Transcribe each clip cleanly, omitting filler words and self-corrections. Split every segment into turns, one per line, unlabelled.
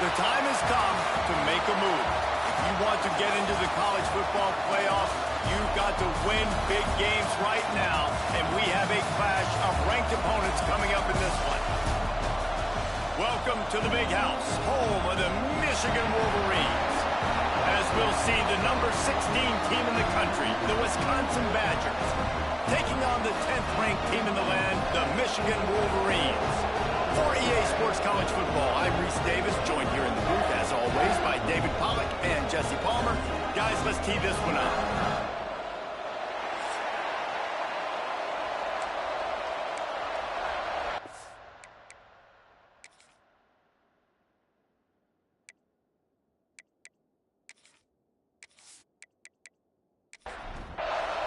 The time has come to make a move. If you want to get into the college football playoffs, you've got to win big games right now, and we have a clash of ranked opponents coming up in this one. Welcome to the Big House, home of the Michigan Wolverines. As we'll see, the number 16 team in the country, the Wisconsin Badgers, taking on the 10th-ranked team in the land, the Michigan Wolverines. For EA Sports College Football, I'm Reese Davis, joined here in the booth, as always, by David Pollack and Jesse Palmer. Guys, let's tee this one up.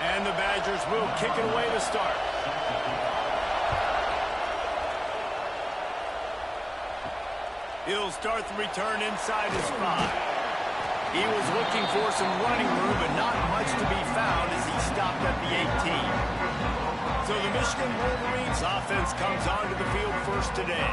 And the Badgers will kick it away to start. He'll start the return inside his 5. He was looking for some running room, but not much to be found as he stopped at the 18. So the Michigan Wolverines offense comes onto the field first today.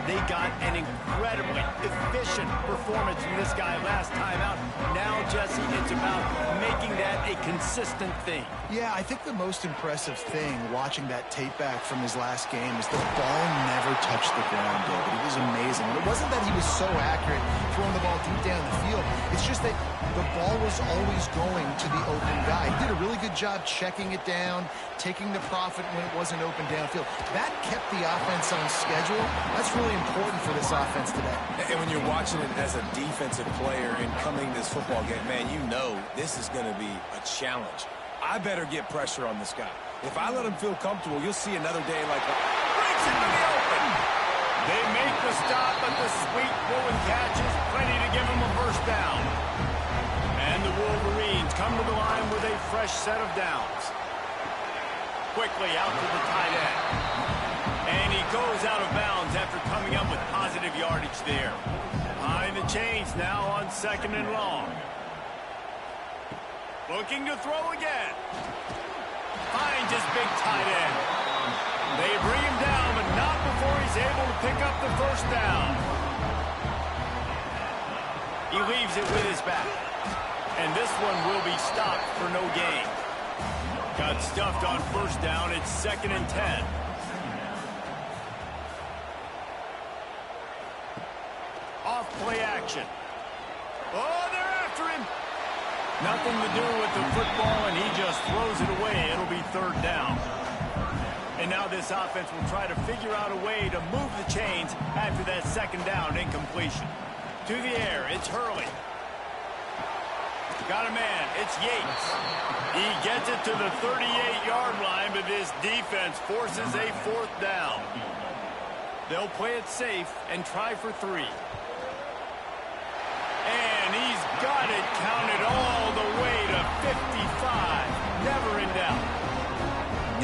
They got an incredibly efficient performance from this guy last time out. Now, Jesse, it's about making that a consistent thing.
Yeah, I think the most impressive thing watching that tape back from his last game is the ball never touched the ground, David. It was amazing. And it wasn't that he was so accurate throwing the ball deep down the field. It's just that the ball was always going to the open guy. He did a really good job checking it down, taking the profit when it wasn't open downfield. That kept the offense on schedule. That's really important for this offense today.
And when you're watching it as a defensive player and coming to this football game, man, you know this is going to be a challenge. I better get pressure on this guy. If I let him feel comfortable, you'll see another day like that. Breaks into the open.
They make the stop, but the sweet pulling catch is plenty to give him a first down. And the Wolverines come to the line with a fresh set of downs. Quickly out to the tight end. And he goes out of bounds after coming up with positive yardage there. Behind the chains now on 2nd and long. Looking to throw again. Finds his big tight end. They bring him down, but not before he's able to pick up the first down. He leaves it with his back. And this one will be stopped for no gain. Got stuffed on first down. It's 2nd and 10. Off play action. Oh, they're after him. Nothing to do with the football, and he just throws it away. It'll be 3rd down. And now this offense will try to figure out a way to move the chains after that 2nd down incompletion. To the air, it's Hurley. Got a man, it's Yates. He gets it to the 38-yard line, but this defense forces a 4th down. They'll play it safe and try for 3. And he's got it counted all the way to 55. Never in doubt.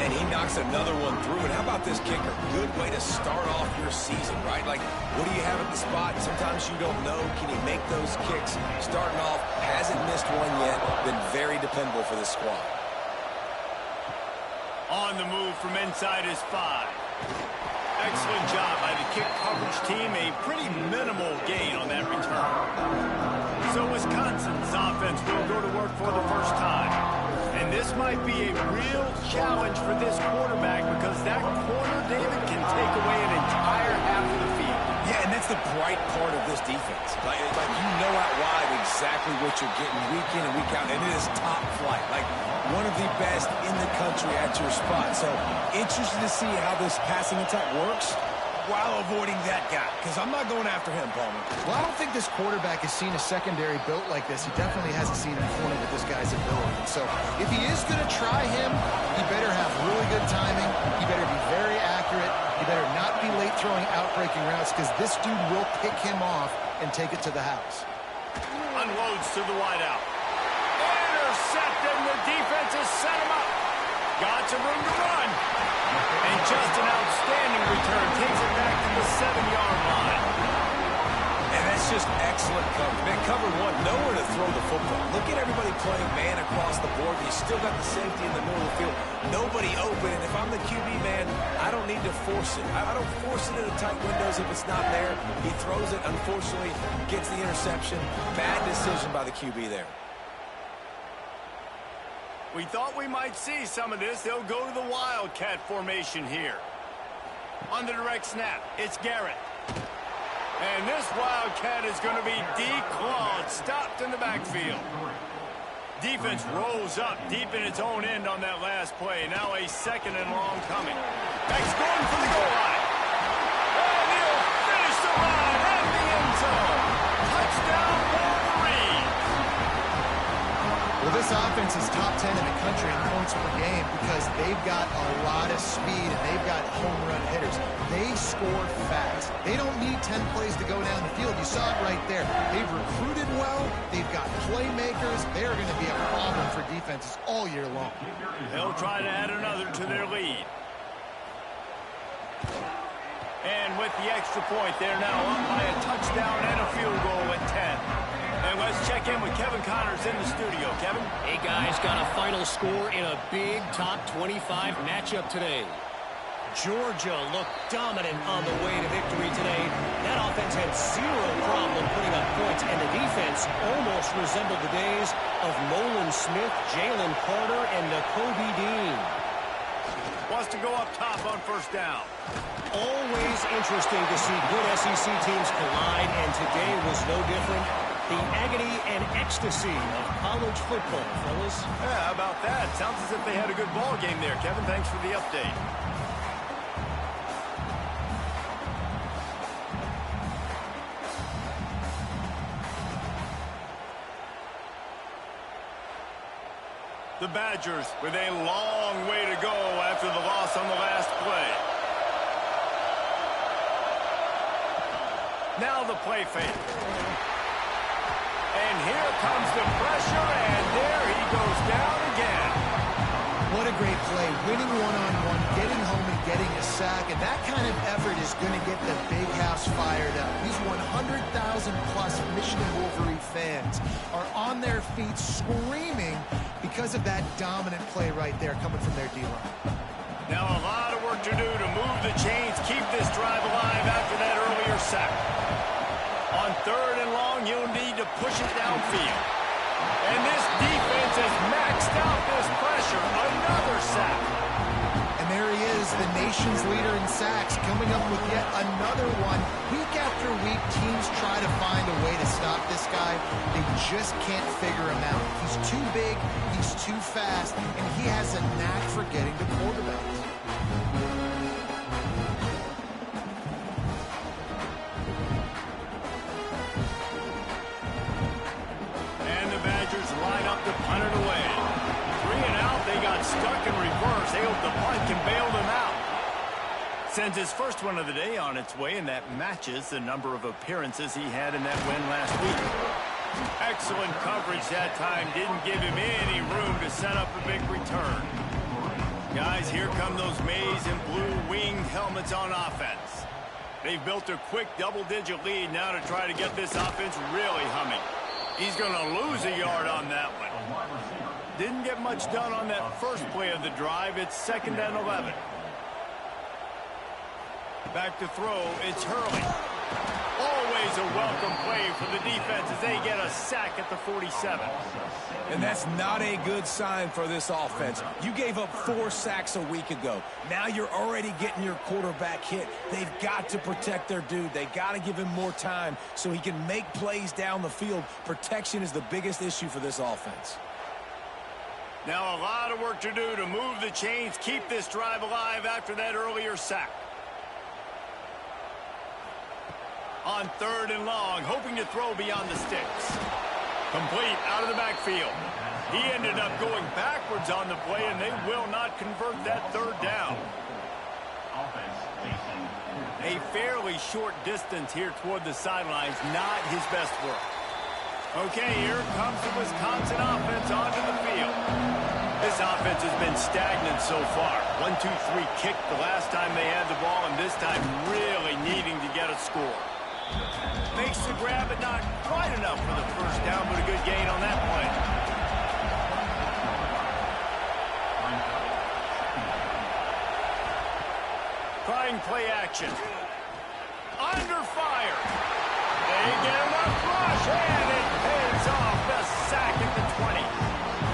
And he knocks another one through. And how about this kicker? Good way to start off your season, right? Like, what do you have at the spot? Sometimes you don't know. Can he make those kicks? Starting off, hasn't missed one yet. Been very dependable for this squad.
On the move from inside his 5. Excellent job by the kick coverage team. A pretty minimal gain on that return. So Wisconsin's offense will go to work for the first time. And this might be a real challenge for this quarterback because that corner, David, can take away an entire half of the field.
Yeah, and that's the bright part of this defense. Like you know out wide exactly what you're getting week in and week out, and it is top flight. Like one of the best in the country at your spot. So interested to see how this passing attack works while avoiding that guy, because I'm not going after him, Palmer.
Well, I don't think this quarterback has seen a secondary built like this. He definitely hasn't seen a corner with this guy's ability. And so if he is going to try him, he better have really good timing. He better be very accurate. He better not be late throwing out-breaking routes, because this dude will pick him off and take it to the house.
Unloads to the wideout. Intercepted, and the defense has set him up. Got some room to run. And just an outstanding return. Takes it back to the 7-yard line.
And that's just excellent coverage. Man, cover 1, nowhere to throw the football. Look at everybody playing man across the board. You still got the safety in the middle of the field. Nobody open. And if I'm the QB, man, I don't need to force it. I don't force it into tight windows if it's not there. He throws it, unfortunately, gets the interception. Bad decision by the QB there.
We thought we might see some of this. They'll go to the Wildcat formation here. On the direct snap, it's Garrett. And this Wildcat is going to be declawed, stopped in the backfield. Defense rolls up deep in its own end on that last play. Now a 2nd and long coming. Next going for the goal line. And he'll finish the run at the end zone. Touchdown, Wolverine.
Well, this offense is top 10 in the country in points per game because they've got a lot of speed and they've got home run hitters. They score fast. They don't need 10 plays to go down the field. You saw it right there. They've recruited well. They've got playmakers. They're going to be a problem for defenses all year long.
They'll try to add another to their lead. And with the extra point, they're now up by a touchdown and a field goal at 10. And let's check in with Kevin Connors in the studio. Kevin?
Hey, guys, got a final score in a big top 25 matchup today. Georgia looked dominant on the way to victory today. That offense had zero problem putting up points, and the defense almost resembled the days of Nolan Smith, Jalen Carter, and Nakobe Dean.
Wants to go up top on first down.
Always interesting to see good SEC teams collide, and today was no different. The agony and ecstasy of college football, fellas.
Yeah, how about that? Sounds as if they had a good ball game there, Kevin. Thanks for the update. The Badgers with a long way to go after the loss on the last play. Now the play fake. And here comes the pressure, and there he goes down again.
What a great play. Winning one-on-one, getting home and getting a sack, and that kind of effort is going to get the big house fired up. These 100,000-plus Michigan Wolverine fans are on their feet screaming because of that dominant play right there coming from their D-line.
Now a lot of work to do to move the chains, keep this drive alive after that earlier sack. On 3rd and long, you'll need to push it downfield. And this defense has maxed out this pressure. Another sack.
And there he is, the nation's leader in sacks, coming up with yet another one. Week after week, teams try to find a way to stop this guy. They just can't figure him out. He's too big, he's too fast, and he has a knack for getting to quarterbacks.
Line up to punt it away. 3 and out, they got stuck in reverse. They hope the punt can bail them out. Sends his first one of the day on its way, and that matches the number of appearances he had in that win last week. Excellent coverage that time. Didn't give him any room to set up a big return. Guys, here come those maize and blue winged helmets on offense. They've built a quick double-digit lead now to try to get this offense really humming. He's going to lose a yard on that one. Didn't get much done on that first play of the drive. It's 2nd and 11. Back to throw. It's Hurley. Always a welcome play for the defense as they get a sack at the 47.
And that's not a good sign for this offense. You gave up 4 sacks a week ago. Now you're already getting your quarterback hit. They've got to protect their dude. They got to give him more time so he can make plays down the field. Protection is the biggest issue for this offense.
Now a lot of work to do to move the chains, keep this drive alive after that earlier sack. On 3rd and long, hoping to throw beyond the sticks. Complete out of the backfield. He ended up going backwards on the play, and they will not convert that 3rd down. A fairly short distance here toward the sidelines, not his best work. Okay, here comes the Wisconsin offense onto the field. This offense has been stagnant so far. 1-2-3 kick the last time they had the ball, and this time really needing to get a score. Makes the grab, but not quite enough for the first down, but a good gain on that play. Trying play action. Under fire. They get enough rush, and it pays off. The sack at the 20.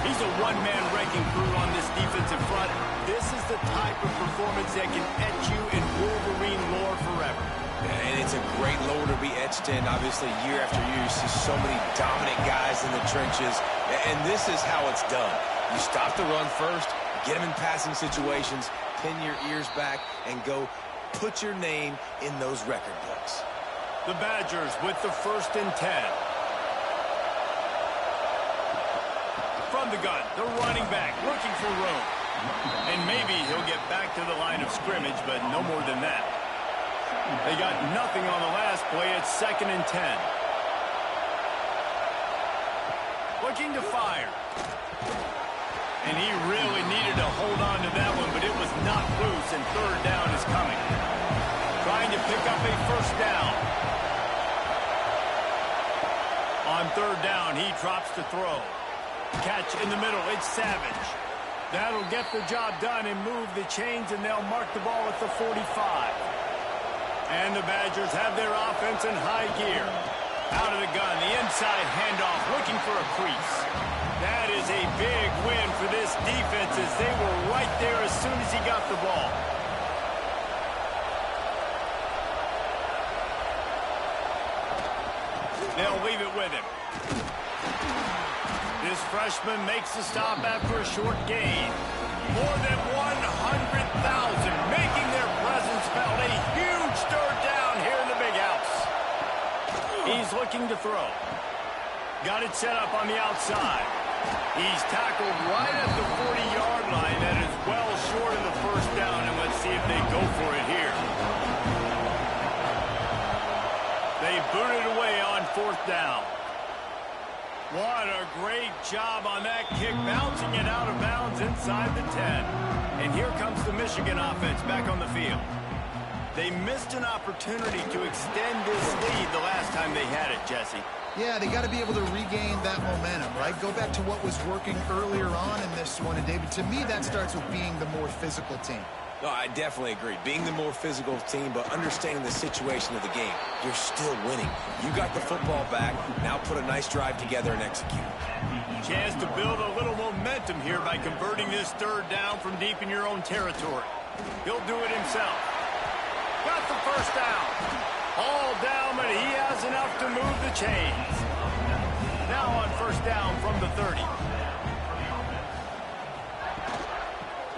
He's a one-man wrecking crew on this defensive front. This is the type of performance that can etch you in Wolverine lore forever.
And it's a great lore to be etched in. Obviously, year after year, you see so many dominant guys in the trenches. And this is how it's done. You stop the run first, get them in passing situations, pin your ears back, and go put your name in those record books.
The Badgers with the 1st and 10. From the gun, the running back looking for room. And maybe he'll get back to the line of scrimmage, but no more than that. They got nothing on the last play. It's 2nd and 10. Looking to fire. And he really needed to hold on to that one, but it was not loose, and 3rd down is coming. Trying to pick up a 1st down. On 3rd down, he drops to throw. Catch in the middle, it's Savage. That'll get the job done and move the chains, and they'll mark the ball at the 45. And the Badgers have their offense in high gear. Out of the gun, the inside handoff, looking for a crease. That is a big win for this defense, as they were right there as soon as he got the ball. They'll leave it with him. This freshman makes the stop after a short gain. More than 100,000 making their presence felt. A huge 3rd down here in the big house. He's looking to throw. Got it set up on the outside. He's tackled right at the 40-yard line. That is well short of the 1st down, and let's see if they go for it here. They boot it away on 4th down. What a great job on that kick, bouncing it out of bounds inside the 10. And here comes the Michigan offense back on the field. They missed an opportunity to extend this lead the last time they had it, Jesse.
Yeah, they got to be able to regain that momentum, right? Go back to what was working earlier on in this one. And, David, to me, that starts with being the more physical team.
No, I definitely agree. Being the more physical team, but understanding the situation of the game. You're still winning. You got the football back. Now put a nice drive together and execute.
Chance to build a little momentum here by converting this 3rd down from deep in your own territory. He'll do it himself. Got the 1st down. All down, but he has enough to move the chains. Now on 1st down from the 30.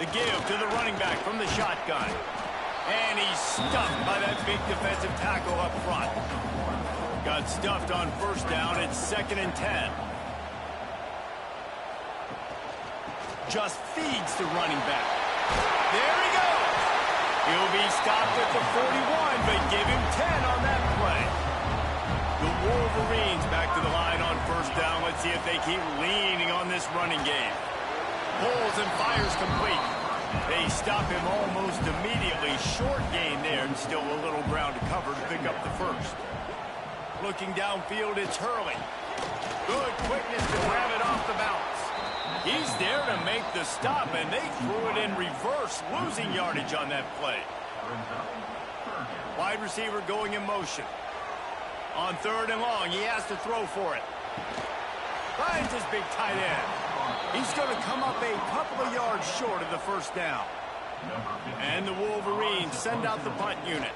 The give to the running back from the shotgun. And he's stuffed by that big defensive tackle up front. Got stuffed on 1st down. It's 2nd and 10. Just feeds the running back. There he goes. He'll be stopped at the 41, but give him 10 on that play. The Wolverines back to the line on 1st down. Let's see if they keep leaning on this running game. Pulls and fires complete. They stop him almost immediately. Short gain there, and still a little ground to cover to pick up the 1st. Looking downfield, it's Hurley. Good quickness to grab it off the bounce. He's there to make the stop, and they threw it in reverse, losing yardage on that play. Wide receiver going in motion. On 3rd and long, he has to throw for it. Finds his big tight end. He's going to come up a couple of yards short of the 1st down. And the Wolverines send out the punt unit.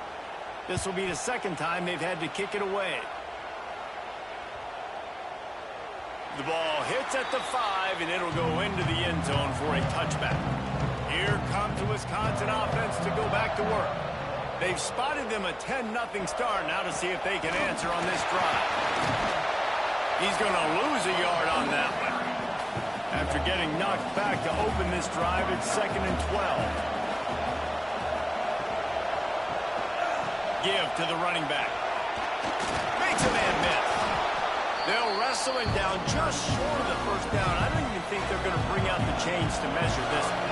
This will be the 2nd time they've had to kick it away. The ball hits at the 5, and it'll go into the end zone for a touchback. Here comes the Wisconsin offense to go back to work. They've spotted them a 10-0 start now to see if they can answer on this drive. He's going to lose a yard on that one. After getting knocked back to open this drive, it's 2nd and 12. Give to the running back. Makes a man miss. They'll wrestle him down just short of the 1st down. I don't even think they're going to bring out the chains to measure this one.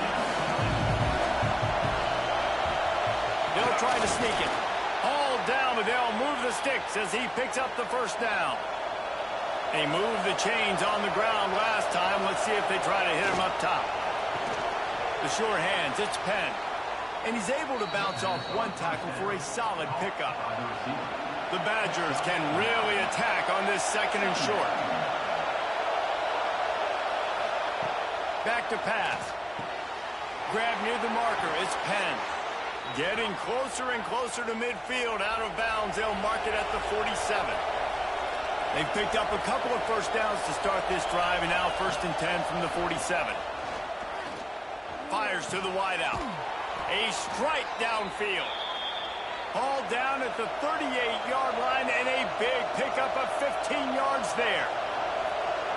They'll try to sneak it. All down, but they'll move the sticks as he picks up the 1st down. They moved the chains on the ground last time. Let's see if they try to hit him up top. The sure hands, it's Penn. and he's able to bounce off one tackle for a solid pickup. The Badgers can really attack on this second and short. Back to pass. Grab near the marker. It's Penn. Getting closer and closer to midfield. Out of bounds. They'll mark it at the 47. They've picked up a couple of first downs to start this drive, and now 1st and 10 from the 47. Fires to the wideout. A strike downfield. Ball down at the 38-yard line, and a big pickup of 15 yards there.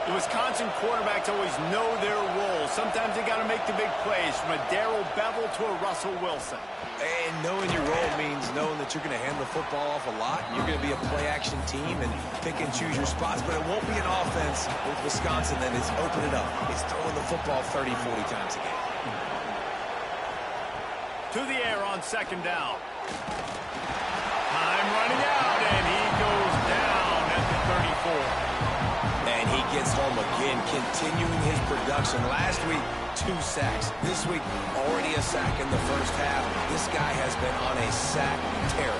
The Wisconsin quarterbacks always know their role. Sometimes they got to make the big plays, from a Darrell Bevel to a Russell Wilson.
And knowing your role means knowing that you're going to hand the football off a lot. You're going to be a play-action team and pick and choose your spots, but it won't be an offense with Wisconsin that is open it up. It's throwing the football 30, 40 times a game.
To the air on 2nd down. Time running out, and he goes down at the 34.
And he gets home again, continuing his production. Last week, 2 sacks. This week, already a sack in the first half. This guy has been on a sack tear.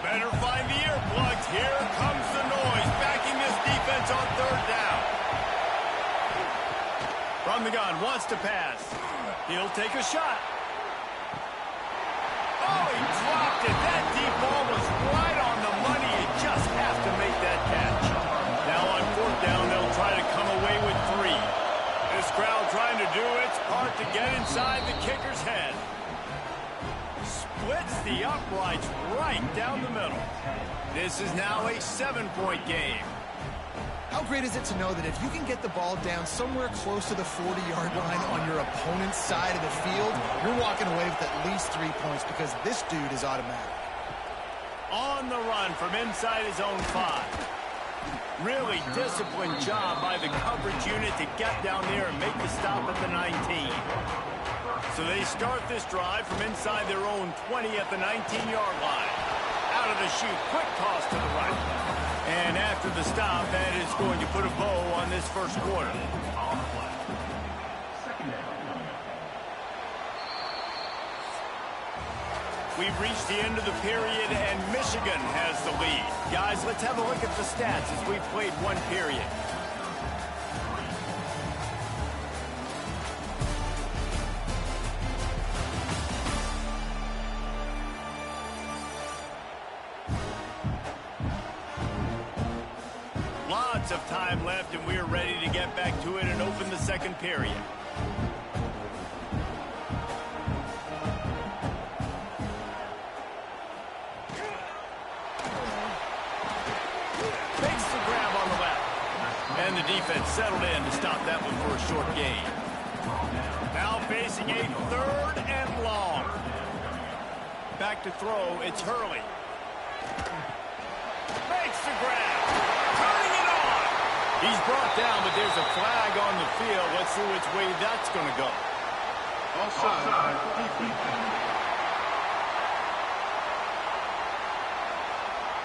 Better find the earplugs. Here comes the noise, backing this defense on 3rd down. From the gun, wants to pass. He'll take a shot. Oh, he dropped it. That deep ball was right on the money. You just have to make that catch. Now on 4th down, they'll try to come away with 3. This crowd trying to do its part to get inside the kicker's head. Splits the uprights right down the middle. This is now a 7-point game.
How great is it to know that if you can get the ball down somewhere close to the 40-yard line on your opponent's side of the field, you're walking away with at least 3 points because this dude is automatic.
On the run from inside his own 5. Really disciplined job by the coverage unit to get down there and make the stop at the 19. So they start this drive from inside their own 20 at the 19-yard line. Out of the chute, quick toss to the right. And after the stop, that is going to put a bow on this first quarter. We've reached the end of the period, and Michigan has the lead. Guys, let's have a look at the stats as we've played 1 period. Lots of time left, and we're ready to get back to it and open the 2nd period. Makes the grab on the left. And the defense settled in to stop that one for a short gain. Now facing a 3rd and long. Back to throw, it's Hurley. Makes the grab. He's brought down, but there's a flag on the field. Let's see which way that's going to go. Offside.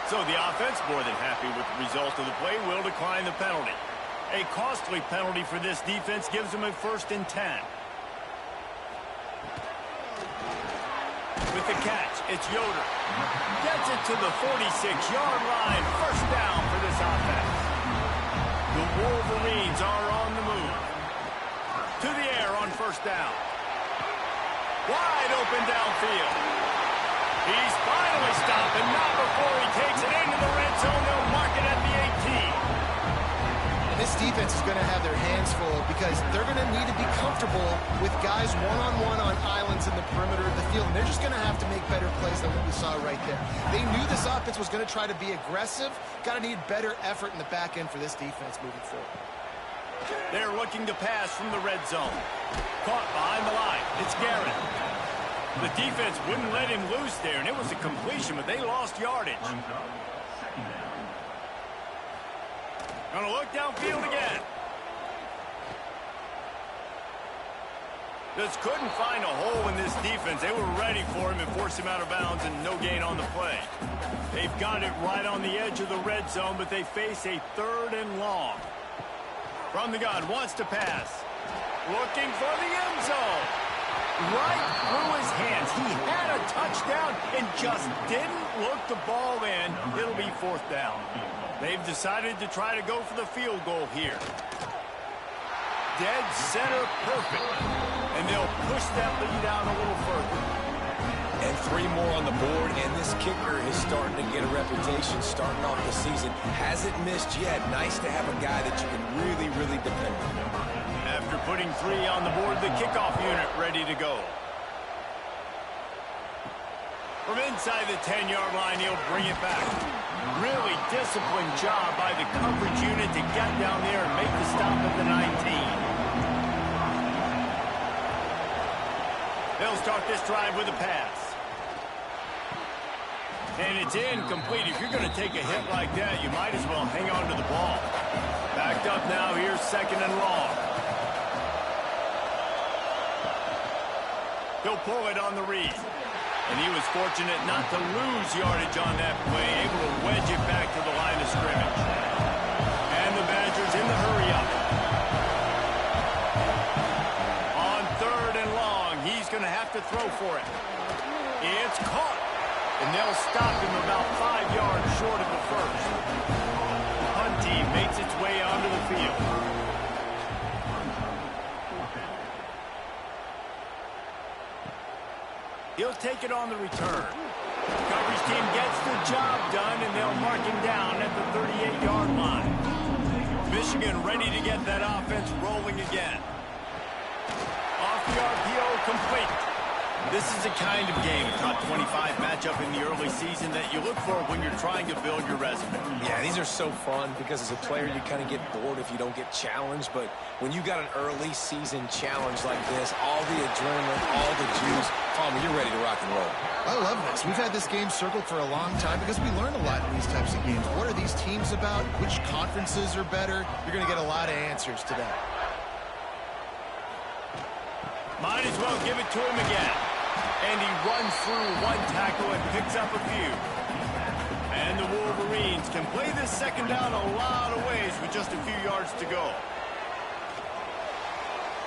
So the offense, more than happy with the result of the play, will decline the penalty. A costly penalty for this defense gives them a 1st and 10. With the catch, it's Yoder. Gets it to the 46-yard line. 1st down for this offense. The Wolverines are on the move. To the air on 1st down. Wide open downfield. He's finally stopped, and not before he takes it into the red zone. They'll mark it at the 18.
And this defense is going to have their hands full because they're going to need to be comfortable with guys one-on-one on islands in the perimeter of the field, and they're just going to have to make better plays than what we saw right there. They knew this offense was going to try to be aggressive. Got to need better effort in the back end for this defense moving forward.
They're looking to pass from the red zone. Caught behind the line. It's Garrett. The defense wouldn't let him loose there, and it was a completion, but they lost yardage. Gonna look downfield again. Just couldn't find a hole in this defense. They were ready for him and forced him out of bounds, and no gain on the play. They've got it right on the edge of the red zone, but they face a 3rd and long. From the gun, wants to pass. Looking for the end zone. Right through his hands. He had a touchdown and just didn't look the ball in. It'll be 4th down. They've decided to try to go for the field goal here. Dead center perfect. And they'll push that lead out a little further.
And 3 more on the board, and this kicker is starting to get a reputation starting off the season. Hasn't missed yet. Nice to have a guy that you can really, really depend on.
After putting 3 on the board, the kickoff unit ready to go. From inside the 10-yard line, he'll bring it back. Really disciplined job by the coverage unit to get down there and make the stop at the 19. They'll start this drive with a pass. And it's incomplete. If you're going to take a hit like that, you might as well hang on to the ball. Backed up now, here's 2nd and long. He'll pull it on the read. And he was fortunate not to lose yardage on that play, able to wedge it back to the line of scrimmage. And the Badgers in the hurry-up. On 3rd and long, he's going to have to throw for it. It's caught. And they'll stop him about 5 yards short of the 1st. The punt team makes its way onto the field. He'll take it on the return. The coverage team gets the job done, and they'll mark him down at the 38-yard line. Michigan ready to get that offense rolling again. Off the RPO, complete. This is the kind of game, top 25 matchup in the early season that you look for when you're trying to build your resume.
Yeah, these are so fun because as a player, you kind of get bored if you don't get challenged. But when you got an early season challenge like this, all the adrenaline, all the juice, Palmer, you're ready to rock and roll.
I love this. We've had this game circled for a long time because we learn a lot in these types of games. What are these teams about? Which conferences are better? You're going to get a lot of answers today.
Might as well give it to him again. And he runs through 1 tackle and picks up a few. And the Wolverines can play this 2nd down a lot of ways with just a few yards to go.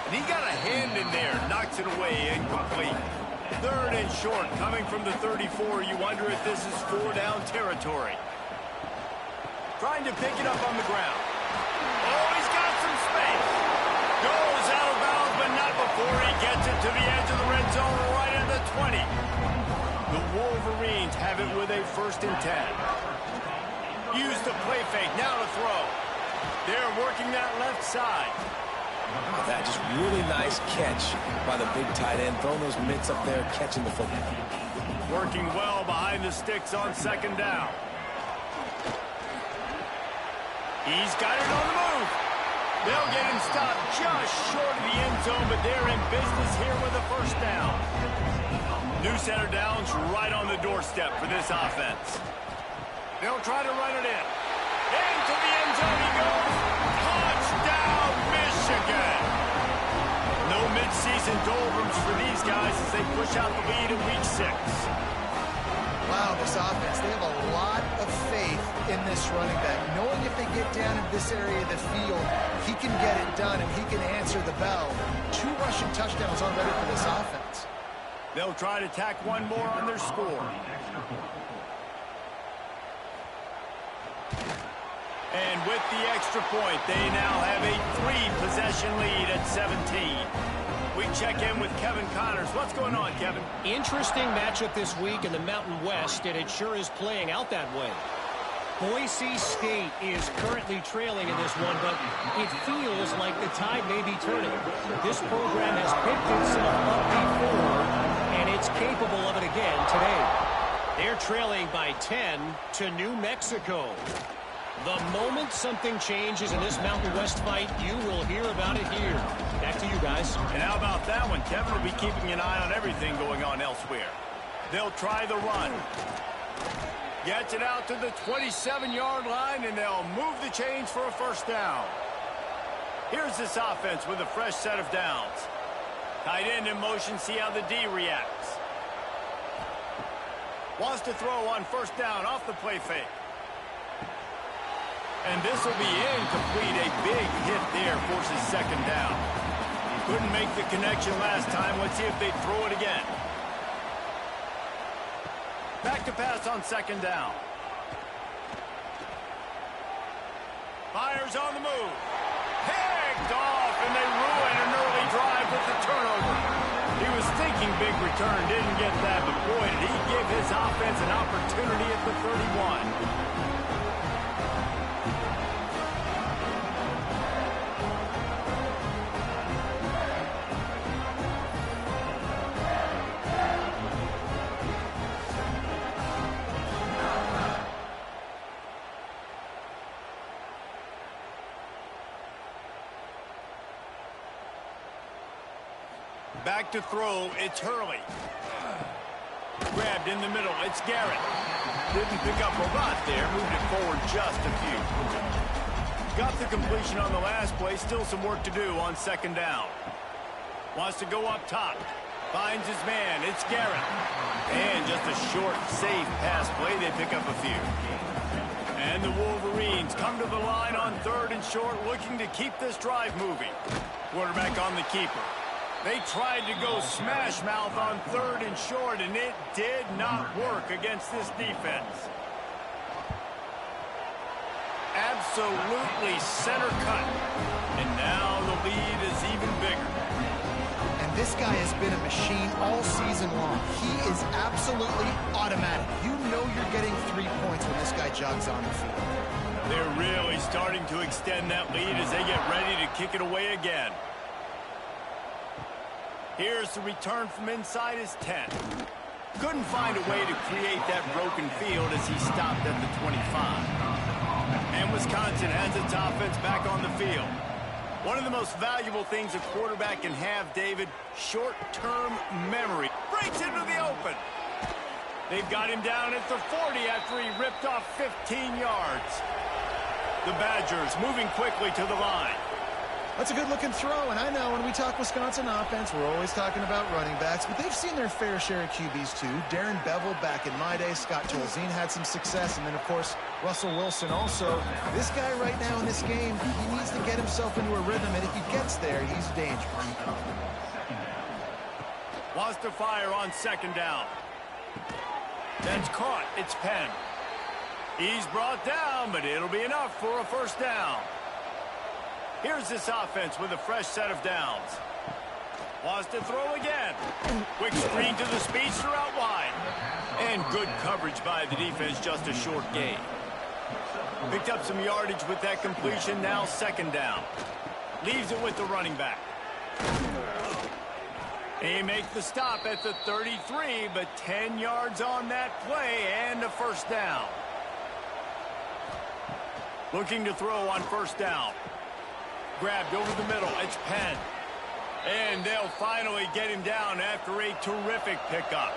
And he got a hand in there, knocks it away, incomplete. 3rd and short, coming from the 34. You wonder if this is 4-down territory. Trying to pick it up on the ground. Oh, he's got some space. Goes out of bounds, but not before he gets it to the edge of the red zone right at the 20. The Wolverines have it with a 1st and 10. Use the play fake, now to throw. They're working that left side.
That just really nice catch by the big tight end. Throwing those mitts up there, catching the football.
Working well behind the sticks on 2nd down. He's got it on the move. They'll get him stopped just short of the end zone, but they're in business here with a 1st down. New center downs right on the doorstep for this offense. They'll try to run it in. Into the end zone he goes. Touchdown, Michigan. No midseason doldrums for these guys as they push out the lead in Week 6.
Wow, this offense, they have a lot of faith in this running back. Knowing if they get down in this area of the field, he can get it done and he can answer the bell. 2 rushing touchdowns already for this offense.
They'll try to tack 1 more on their score. And with the extra point, they now have a 3-possession lead at 17. We check in with Kevin Connors. What's going on, Kevin?
Interesting matchup this week in the Mountain West, and it sure is playing out that way. Boise State is currently trailing in this one, but it feels like the tide may be turning. This program has picked itself up before, and it's capable of it again today. They're trailing by 10 to New Mexico. The moment something changes in this Mountain West fight, you will hear about it here. Back to you guys.
And how about that one? Kevin will be keeping an eye on everything going on elsewhere. They'll try the run. Gets it out to the 27-yard line, and they'll move the chains for a 1st down. Here's this offense with a fresh set of downs. Tight end in motion, see how the D reacts. Wants to throw on first down off the play fake. And this will be incomplete. A big hit there forces second down. Couldn't make the connection last time. Let's see if they throw it again. Back to pass on second down. Fires on the move. Picked off, and they ruin an early drive with the turnover. He was thinking big return, didn't get that, but boy, did he give his offense an opportunity at the 31. Back to throw, it's Hurley. Grabbed in the middle, it's Garrett. Didn't pick up a lot there, moved it forward just a few. Got the completion on the last play, still some work to do on second down. Wants to go up top. Finds his man, it's Garrett. And just a short, safe pass play, they pick up a few. And the Wolverines come to the line on third and short, looking to keep this drive moving. Quarterback on the keeper. They tried to go smash mouth on third and short, and it did not work against this defense. Absolutely center cut. And now the lead is even bigger.
And this guy has been a machine all season long. He is absolutely automatic. You know you're getting 3 points when this guy jogs on the field.
They're really starting to extend that lead as they get ready to kick it away again. Here's the return from inside his 10. Couldn't find a way to create that broken field as he stopped at the 25. And Wisconsin has its offense back on the field. One of the most valuable things a quarterback can have, David, short-term memory. Breaks into the open. They've got him down at the 40 after he ripped off 15 yards. The Badgers moving quickly to the line.
That's a good-looking throw, and I know when we talk Wisconsin offense, we're always talking about running backs, but they've seen their fair share of QBs too. Darren Bevel back in my day, Scott Tolzien had some success, and then, of course, Russell Wilson also. This guy right now in this game, he needs to get himself into a rhythm, and if he gets there, he's dangerous.
Wants to fire on second down. That's caught. It's Penn. He's brought down, but it'll be enough for a first down. Here's this offense with a fresh set of downs. Wants to throw again. Quick screen to the speedster out wide. And good coverage by the defense, just a short gain. Picked up some yardage with that completion, now second down. Leaves it with the running back. He makes the stop at the 33, but 10 yards on that play and a first down. Looking to throw on first down. Grabbed over the middle. It's Penn. And they'll finally get him down after a terrific pickup.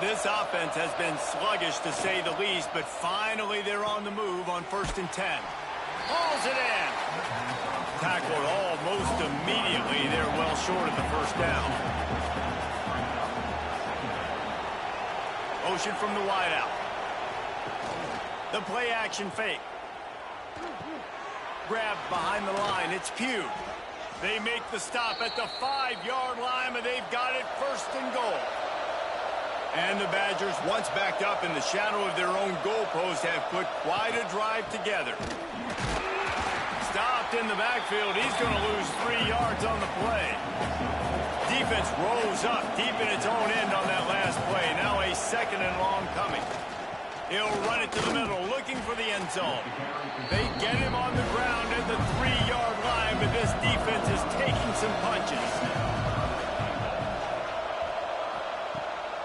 This offense has been sluggish to say the least, but finally they're on the move on 1st and 10. Hauls it in. Tackled almost immediately. They're well short of the first down. Motion from the wideout. The play action fake. Grabbed behind the line. It's Pugh. They make the stop at the 5-yard line, but they've got it 1st and goal. And the Badgers, once backed up in the shadow of their own goalpost, have put quite a drive together. Stopped in the backfield. He's going to lose 3 yards on the play. Defense rose up deep in its own end on that last play. Now a 2nd and long coming. He'll run it to the middle, looking for the end zone. They get him on the ground at the 3-yard line, but this defense is taking some punches.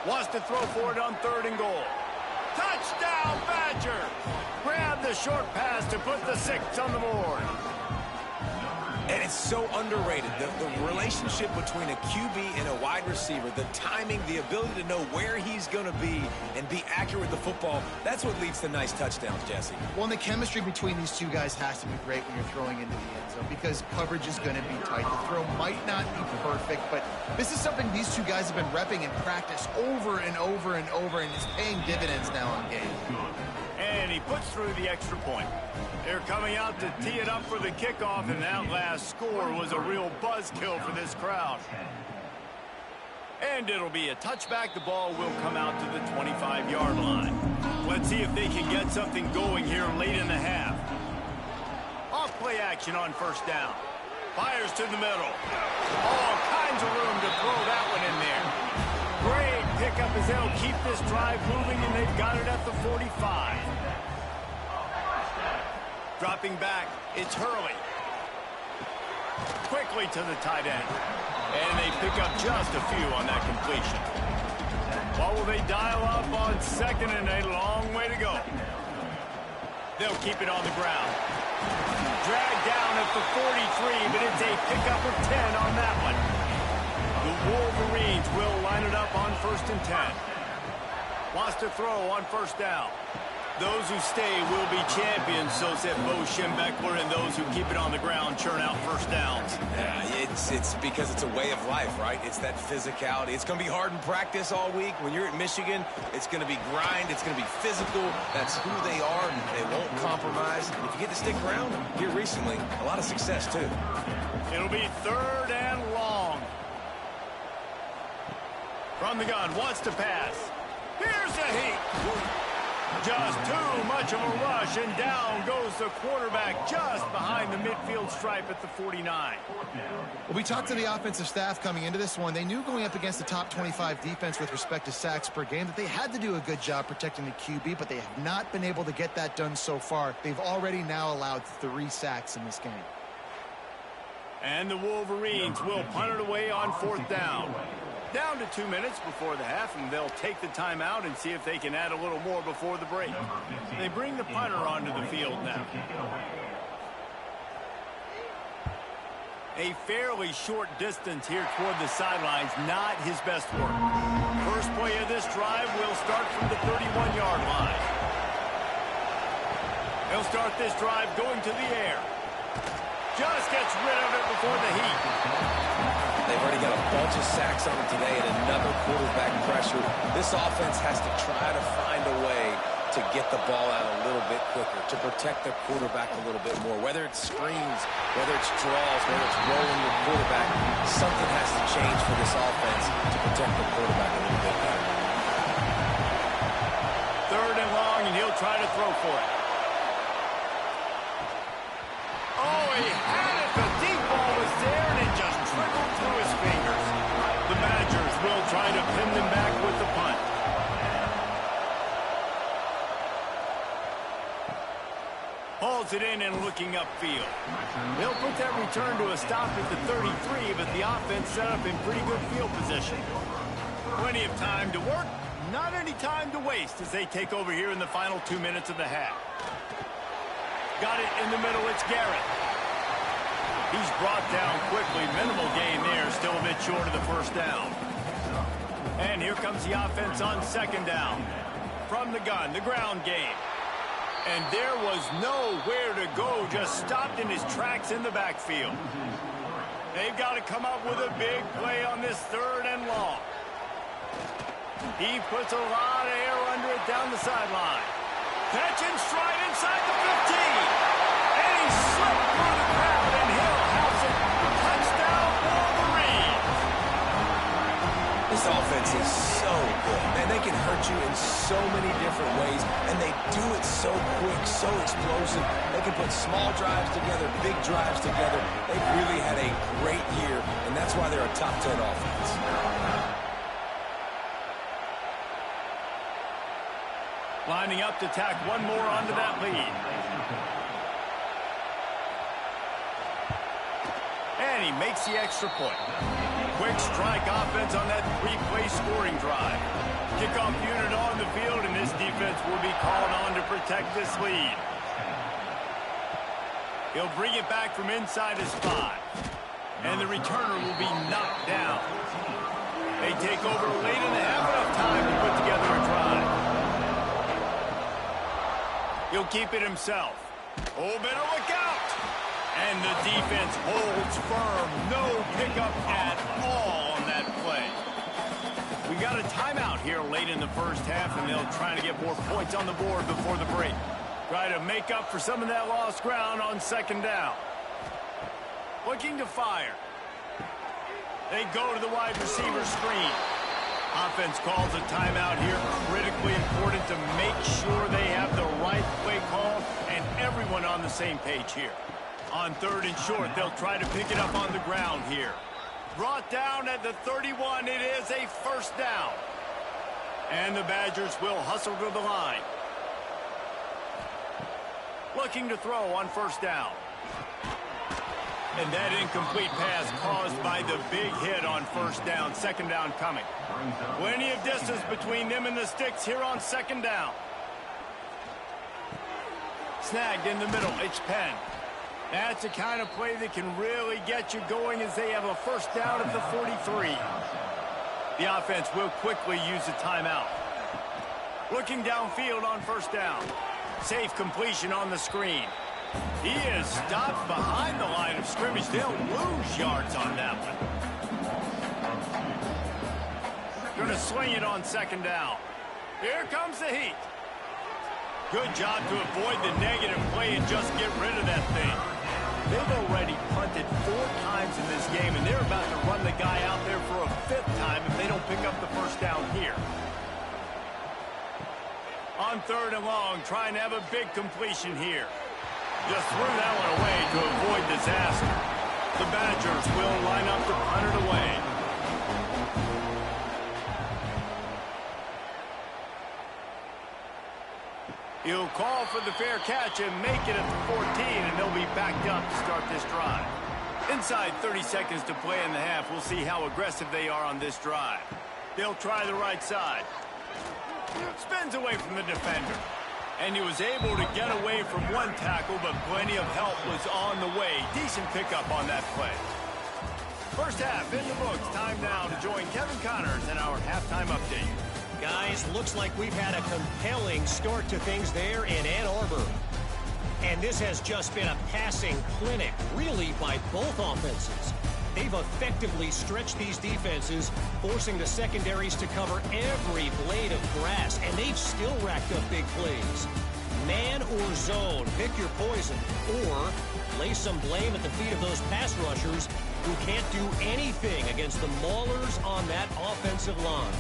Wants to throw for it on 3rd and goal. Touchdown, Badger! Grab the short pass to put the 6 on the board.
And it's so underrated. The relationship between a QB and a wide receiver, the timing, the ability to know where he's going to be and be accurate with the football, that's what leads to nice touchdowns, Jesse.
Well, and the chemistry between these two guys has to be great when you're throwing into the end zone because coverage is going to be tight. The throw might not be perfect, but this is something these two guys have been repping in practice over and over and over, and it's paying dividends now on game.
And he puts through the extra point. They're coming out to tee it up for the kickoff, and that last score was a real buzzkill for this crowd. And it'll be a touchback. The ball will come out to the 25-yard line. Let's see if they can get something going here late in the half. Off play action on first down. Fires to the middle. All kinds of room to throw that one in there. Great pickup as they'll keep this drive moving, and they've got it at the 45. Dropping back, it's Hurley. Quickly to the tight end. And they pick up just a few on that completion. What will they dial up on second and a long way to go? They'll keep it on the ground. Dragged down at the 43, but it's a pickup of 10 on that one. The Wolverines will line it up on 1st and 10. Wants to throw on first down. Those who stay will be champions, so said Bo Schembechler, and those who keep it on the ground churn out first downs.
Yeah, it's because it's a way of life, right? It's that physicality. It's going to be hard in practice all week. When you're at Michigan, it's going to be grind. It's going to be physical. That's who they are. They won't compromise. If you get to stick around here recently, a lot of success, too.
It'll be 3rd and long. From the gun, wants to pass. Here's the heat. Just too much of a rush, and down goes the quarterback just behind the midfield stripe at the 49.
Well, we talked to the offensive staff coming into this one. They knew going up against the top 25 defense with respect to sacks per game that they had to do a good job protecting the QB, but they have not been able to get that done so far. They've already now allowed 3 sacks in this game.
And the Wolverines will punt it away on 4th down. Down to 2 minutes before the half, and they'll take the timeout and see if they can add a little more before the break. They bring the punter onto the field now. A fairly short distance here toward the sidelines, not his best work. First play of this drive will start from the 31-yard line. They'll start this drive going to the air. Just gets rid of it before the heat.
They've already got a bunch of sacks on them today and another quarterback pressure. This offense has to try to find a way to get the ball out a little bit quicker, to protect the quarterback a little bit more. Whether it's screens, whether it's draws, whether it's rolling your quarterback, something has to change for this offense to protect the quarterback a little bit better.
3rd and long, and he'll try to throw for it. Oh, he had it. The deep ball was there, and it just trickled through his fingers. The Badgers will try to pin them back with the punt. Hauls it in and looking upfield. They'll put that return to a stop at the 33, but the offense set up in pretty good field position. Plenty of time to work, not any time to waste as they take over here in the final 2 minutes of the half. Got it in the middle, it's Garrett. He's brought down quickly. Minimal gain there, still a bit short of the first down. And here comes the offense on 2nd down. From the gun, the ground game. And there was nowhere to go, just stopped in his tracks in the backfield. They've got to come up with a big play on this 3rd and long. He puts a lot of air under it down the sideline. Catch and stride inside the 15. And he slipped through the crowd, and he'll house it. Touchdown, Wolverines.
This offense is so good. Man, they can hurt you in so many different ways, and they do it so quick, so explosive. They can put small drives together, big drives together. They've really had a great year, and that's why they're a top 10 offense.
Lining up to tack one more onto that lead. And he makes the extra point. Quick strike offense on that 3-play scoring drive. Kickoff unit on the field, and this defense will be called on to protect this lead. He'll bring it back from inside his 5. And the returner will be knocked down. They take over late and they have enough time to put together a drive. He'll keep it himself. Oh, better look out. And the defense holds firm. No pickup at all on that play. We got a timeout here late in the first half, and they'll try to get more points on the board before the break. Try to make up for some of that lost ground on second down. Looking to fire. They go to the wide receiver screen. Offense calls a timeout here. Critically important to make sure they have the right play call and everyone on the same page here. On third and short, they'll try to pick it up on the ground here. Brought down at the 31. It is a first down. And the Badgers will hustle to the line. Looking to throw on first down. And that incomplete pass caused by the big hit on first down. Second down coming. Plenty of distance between them and the sticks here on second down. Snagged in the middle. It's Penn. That's the kind of play that can really get you going as they have a first down at the 43. The offense will quickly use a timeout. Looking downfield on first down. Safe completion on the screen. He is stopped behind the line of scrimmage. They'll lose yards on that one. Going to swing it on second down. Here comes the heat. Good job to avoid the negative play and just get rid of that thing. They've already punted 4 times in this game, and they're about to run the guy out there for a 5th time if they don't pick up the first down here. On third and long, trying to have a big completion here. Just threw that one away to avoid disaster. The Badgers will line up to punt it away. He'll call for the fair catch and make it at the 14, and they'll be backed up to start this drive. Inside 30 seconds to play in the half. We'll see how aggressive they are on this drive. They'll try the right side. Spins away from the defender. And he was able to get away from one tackle, but plenty of help was on the way. Decent pickup on that play. First half in the books. Time now to join Kevin Connors in our halftime update.
Guys, looks like we've had a compelling start to things there in Ann Arbor. And this has just been a passing clinic, really, by both offenses. They've effectively stretched these defenses, forcing the secondaries to cover every blade of grass, and they've still racked up big plays. Man or zone, pick your poison, or lay some blame at the feet of those pass rushers who can't do anything against the maulers on that offensive line.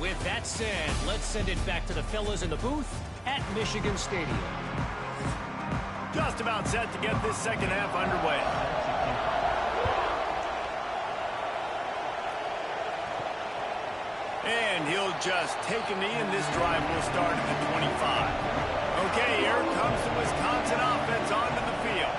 With that said, let's send it back to the fellas in the booth at Michigan Stadium.
Just about set to get this second half underway. And he'll just take a knee, and this drive will start at the 25. Okay, here comes the Wisconsin offense onto the field.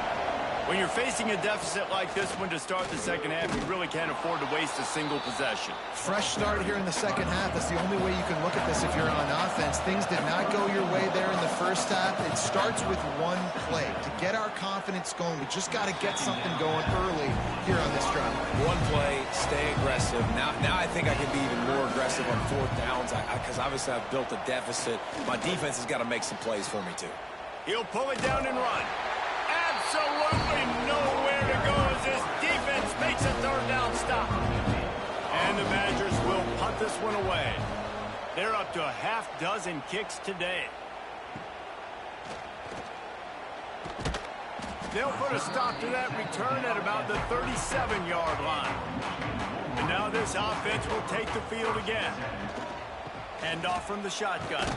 When you're facing a deficit like this one to start the second half, you really can't afford to waste a single possession.
Fresh start here in the second half. That's the only way you can look at this if you're on offense. Things did not go your way there in the first half. It starts with one play. To get our confidence going, we just got to get something going early here on this drive.
One play, stay aggressive. Now I think I can be even more aggressive on fourth downs because obviously I've built a deficit. My defense has got to make some plays for me, too.
He'll pull it down and run. Absolutely nowhere to go as this defense makes a third down stop. And the Badgers will punt this one away. They're up to a half-dozen kicks today. They'll put a stop to that return at about the 37-yard line. And now this offense will take the field again. Hand off from the shotgun.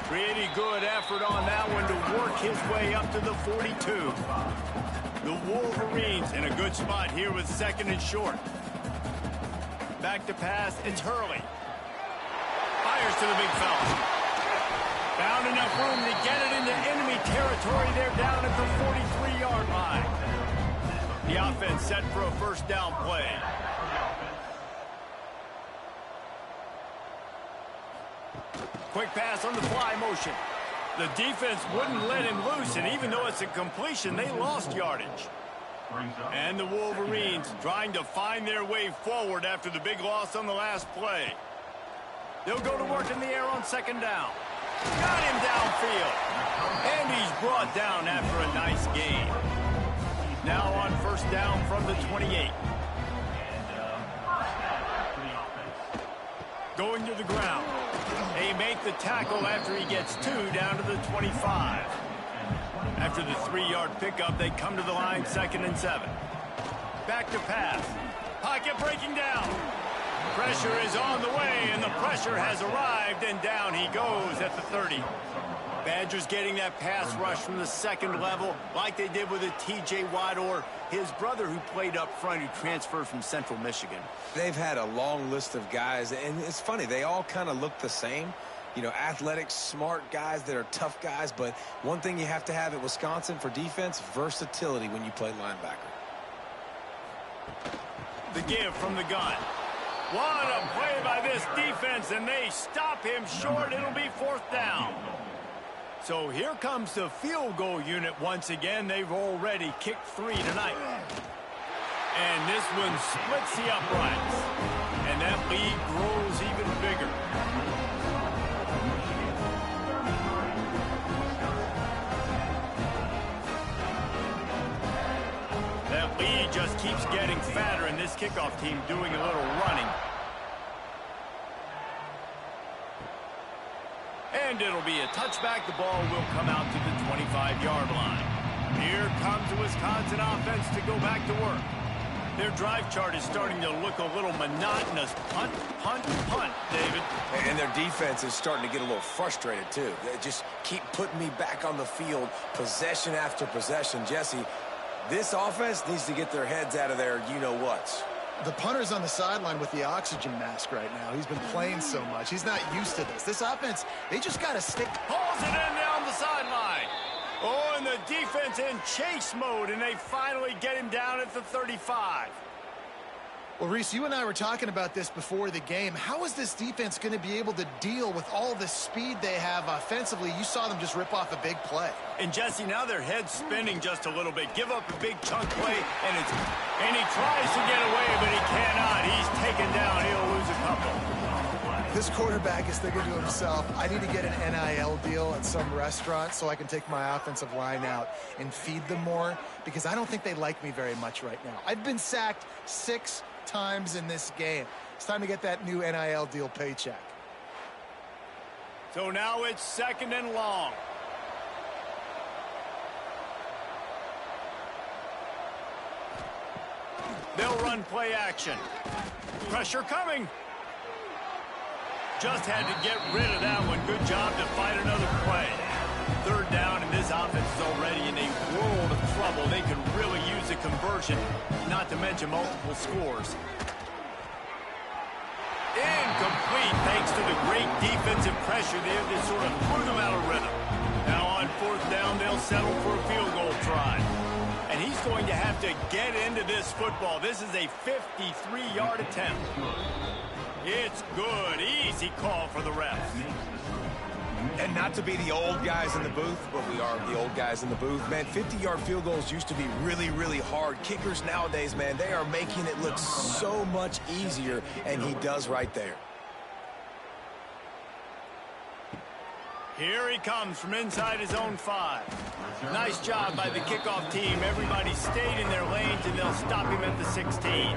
Pretty good effort on that one to work his way up to the 42. The Wolverines in a good spot here with second and short. Back to pass, it's Hurley. Fires to the big fella. Found enough room to get it into enemy territory. They're down at the 43-yard line. The offense set for a first down play. Quick pass on the fly motion. The defense wouldn't let him loose, and even though it's a completion, they lost yardage. And the Wolverines trying to find their way forward after the big loss on the last play. They'll go to work in the air on second down. Got him downfield. And he's brought down after a nice gain. Now on first down from the 28. Going to the ground. They make the tackle after he gets 2 down to the 25. After the 3-yard pickup, they come to the line 2nd and 7. Back to pass. Pocket breaking down. Pressure is on the way, and the pressure has arrived, and down he goes at the 30. Badgers getting that pass rush from the second level like they did with a T.J. Watt or his brother who played up front who transferred from Central Michigan.
They've had a long list of guys, and it's funny, they all kind of look the same. You know, athletic, smart guys that are tough guys, but one thing you have to have at Wisconsin for defense, versatility when you play linebacker.
The give from the gun. What a play by this defense, and they stop him short. It'll be 4th down. So here comes the field goal unit once again. They've already kicked 3 tonight. And this one splits the uprights. And that lead grows even bigger. That lead just keeps getting fatter, and this kickoff team doing a little running. And it'll be a touchback. The ball will come out to the 25-yard line. Here comes the Wisconsin offense to go back to work. Their drive chart is starting to look a little monotonous. Punt, punt, punt, David.
And their defense is starting to get a little frustrated, too. They just keep putting me back on the field, possession after possession. Jesse, this offense needs to get their heads out of their you-know-whats.
The punter's on the sideline with the oxygen mask right now. He's been playing so much. He's not used to this. This offense, they just got to stick.
Pulls it in down the sideline. Oh, and the defense in chase mode, and they finally get him down at the 35.
Well, Reese, you and I were talking about this before the game. How is this defense going to be able to deal with all the speed they have offensively? You saw them just rip off a big play.
And, Jesse, now their head's spinning just a little bit. Give up a big chunk play, and he tries to get away, but he cannot. He's taken down. He'll lose a couple.
This quarterback is thinking to himself, I need to get an NIL deal at some restaurant so I can take my offensive line out and feed them more, because I don't think they like me very much right now. I've been sacked 6 times in this game. It's time to get that new NIL deal paycheck.
So now it's 2nd and long. They'll run play action. Pressure coming. Just had to get rid of that one. Good job to fight another play. 3rd down, and this offense is already in a world of trouble. They could really use a conversion, not to mention multiple scores. Incomplete, thanks to the great defensive pressure there that sort of threw them out of rhythm. Now on 4th down, they'll settle for a field goal try. And he's going to have to get into this football. This is a 53-yard attempt. It's good. Easy call for the refs.
And not to be the old guys in the booth, but we are the old guys in the booth. Man, 50-yard field goals used to be really, really hard. Kickers nowadays, man, they are making it look so much easier, and he does right there.
Here he comes from inside his own 5. Nice job by the kickoff team. Everybody stayed in their lanes, and they'll stop him at the 16.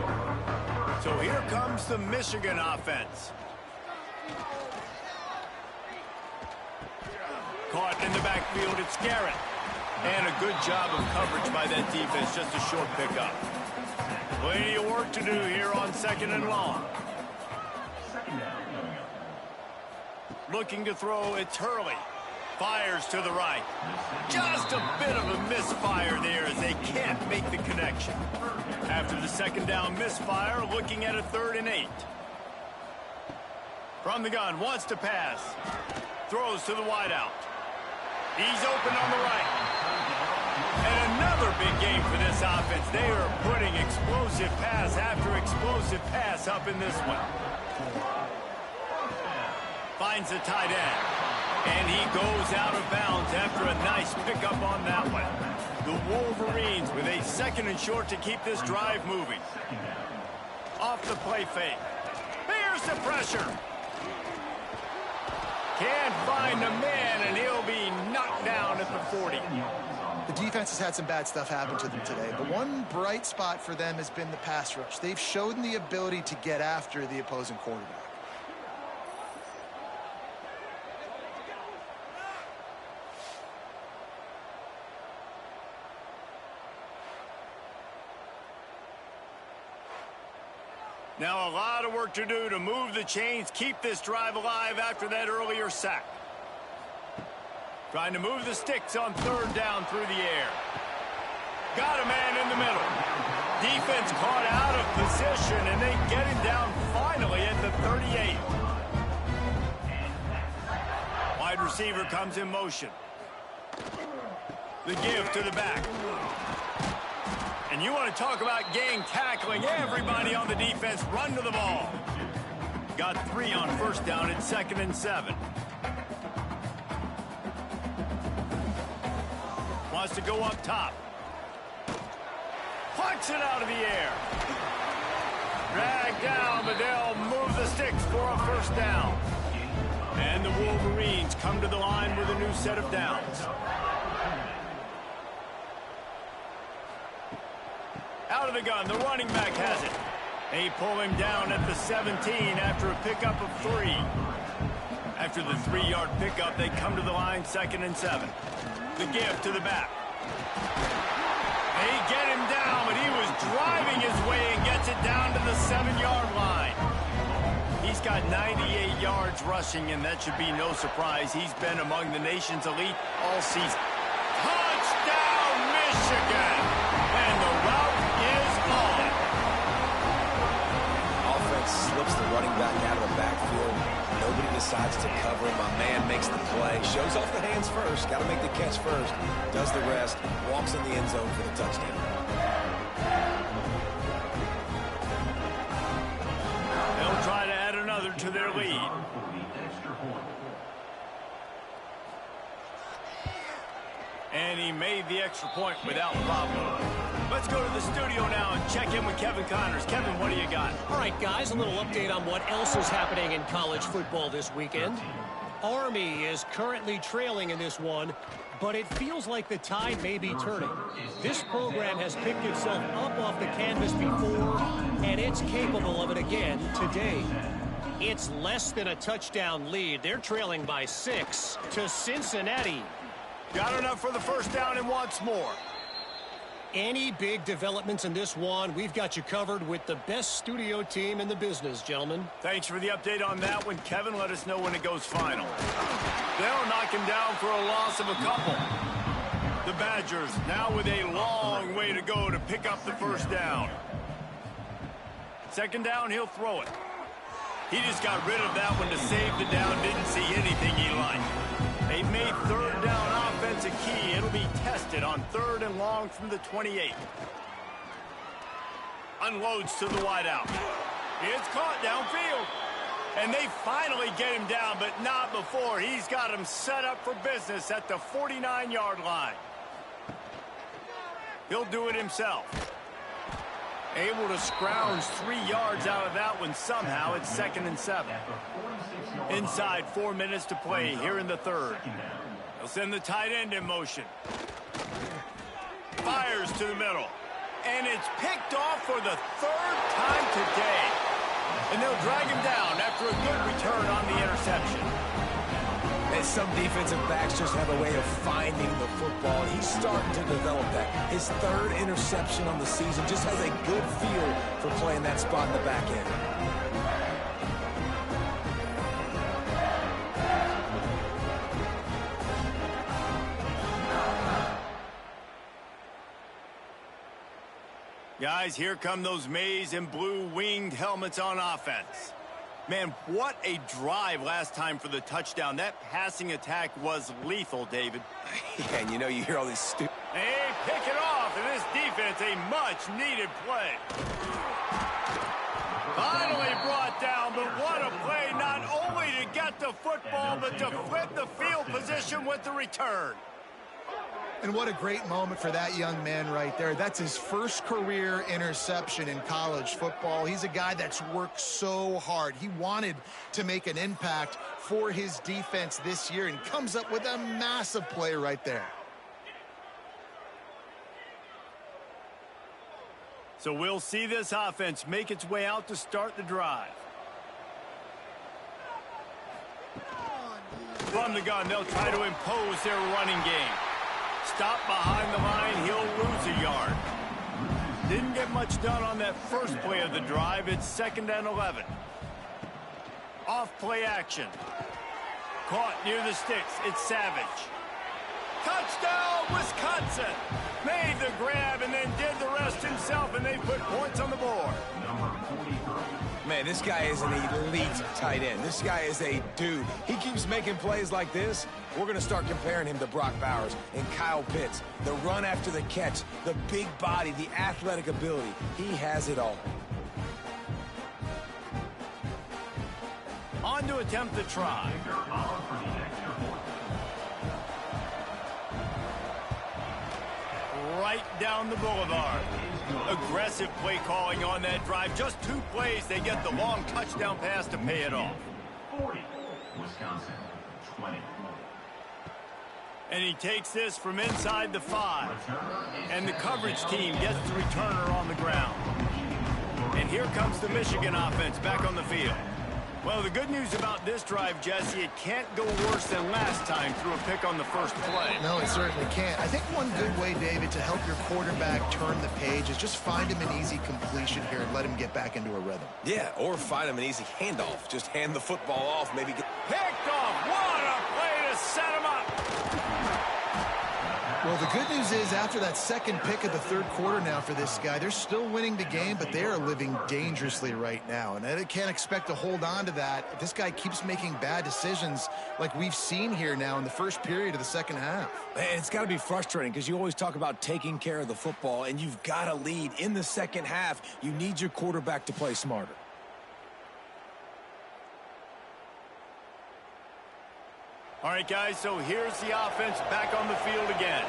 So here comes the Michigan offense. Caught in the backfield, it's Garrett. And a good job of coverage by that defense, just a short pickup. Plenty of work to do here on 2nd and long. Looking to throw, it's Hurley. Fires to the right. Just a bit of a misfire there as they can't make the connection. After the 2nd down misfire, looking at a 3rd and 8. From the gun, wants to pass. Throws to the wideout. He's open on the right. And another big game for this offense. They are putting explosive pass after explosive pass up in this one. Finds the tight end. And he goes out of bounds after a nice pickup on that one. The Wolverines with a 2nd and short to keep this drive moving. Off the play fake. Here's the pressure. Can't find the man, and he'll be knocked down at the 40.
The defense has had some bad stuff happen to them today, but one bright spot for them has been the pass rush. They've shown the ability to get after the opposing quarterback.
Now a lot of work to do to move the chains, keep this drive alive after that earlier sack. Trying to move the sticks on 3rd down through the air. Got a man in the middle. Defense caught out of position, and they get him down finally at the 38. Wide receiver comes in motion. The give to the back. And you want to talk about gang tackling. Everybody on the defense run to the ball. Got 3 on 1st down at 2nd and 7. Wants to go up top. Punch it out of the air. Drag down, but they'll move the sticks for a 1st down. And the Wolverines come to the line with a new set of downs. Out of the gun, the running back has it. They pull him down at the 17 after a pickup of 3. After the 3-yard pickup, they come to the line 2nd and 7. The give to the back. They get him down, but he was driving his way and gets it down to the 7-yard line. He's got 98 yards rushing, and that should be no surprise. He's been among the nation's elite all season. Touchdown, Michigan! And the route is on.
Offense slips the running back out of the backfield. Nobody decides to cover him. My man makes the play. Shows off the hands first. Got to make the catch first. Does the rest. Walks in the end zone for the touchdown.
They'll try to add another to their lead. And he made the extra point without problem. Let's go to the studio now and check in with Kevin Connors. Kevin, what do you got?
All right, guys, a little update on what else is happening in college football this weekend. Army is currently trailing in this one, but it feels like the tide may be turning. This program has picked itself up off the canvas before, and it's capable of it again today. It's less than a touchdown lead. They're trailing by 6 to Cincinnati.
Got enough for the 1st down and wants more.
Any big developments in this one, we've got you covered with the best studio team in the business, gentlemen.
Thanks for the update on that one, Kevin. Let us know when it goes final. They'll knock him down for a loss of a couple. The Badgers now with a long way to go to pick up the 1st down. 2nd down, he'll throw it. He just got rid of that one to save the down. Didn't see anything he liked. They've made 3rd down offense a key. It'll be tested on 3rd and long from the 28. Unloads to the wideout. It's caught downfield. And they finally get him down, but not before. He's got him set up for business at the 49-yard line. He'll do it himself. Able to scrounge 3 yards out of that one somehow. It's 2nd and 7. Inside 4 minutes to play here in the 3rd. They'll send the tight end in motion. Fires to the middle. And it's picked off for the 3rd time today. And they'll drag him down after a good return on the interception.
And some defensive backs just have a way of finding the football. He's starting to develop that. His 3rd interception on the season, just has a good feel for playing that spot in the back end.
Guys, here come those maize and blue winged helmets on offense. Man, what a drive last time for the touchdown. That passing attack was lethal, David.
Yeah, and you know, you hear all these stupid...
They pick it off, and this defense, a much-needed play. Finally brought down, but what a play, not only to get the football, but to flip the field position with the return.
And what a great moment for that young man right there. That's his first career interception in college football. He's a guy that's worked so hard. He wanted to make an impact for his defense this year and comes up with a massive play right there.
So we'll see this offense make its way out to start the drive. From the gun, they'll try to impose their running game. Stop behind the line, he'll lose a yard. Didn't get much done on that first play of the drive. It's 2nd and 11. Off play action. Caught near the sticks. It's Savage. Touchdown, Wisconsin! Made the grab and then did the rest himself, and they put points on the board.
Man, this guy is an elite tight end. This guy is a dude. He keeps making plays like this. We're going to start comparing him to Brock Bowers and Kyle Pitts. The run after the catch, the big body, the athletic ability. He has it all.
On to attempt the try. Right down the boulevard. Aggressive play calling on that drive. Just 2 plays, they get the long touchdown pass to pay it off.
40, Wisconsin, 20.
And he takes this from inside the 5. And the coverage team gets the returner on the ground. And here comes the Michigan offense back on the field. Well, the good news about this drive, Jesse, it can't go worse than last time through a pick on the first play.
No, it certainly can't. I think one good way, David, to help your quarterback turn the page is just find him an easy completion here and let him get back into a rhythm.
Yeah, or find him an easy handoff. Just hand the football off, maybe get...
Picked off. What a play to set him up.
Well, the good news is after that second pick of the third quarter now for this guy, they're still winning the game, but they are living dangerously right now. And they can't expect to hold on to that if this guy keeps making bad decisions like we've seen here now in the first period of the second half.
And it's got to be frustrating because you always talk about taking care of the football, and you've got to lead in the second half. You need your quarterback to play smarter.
All right, guys, so here's the offense back on the field again.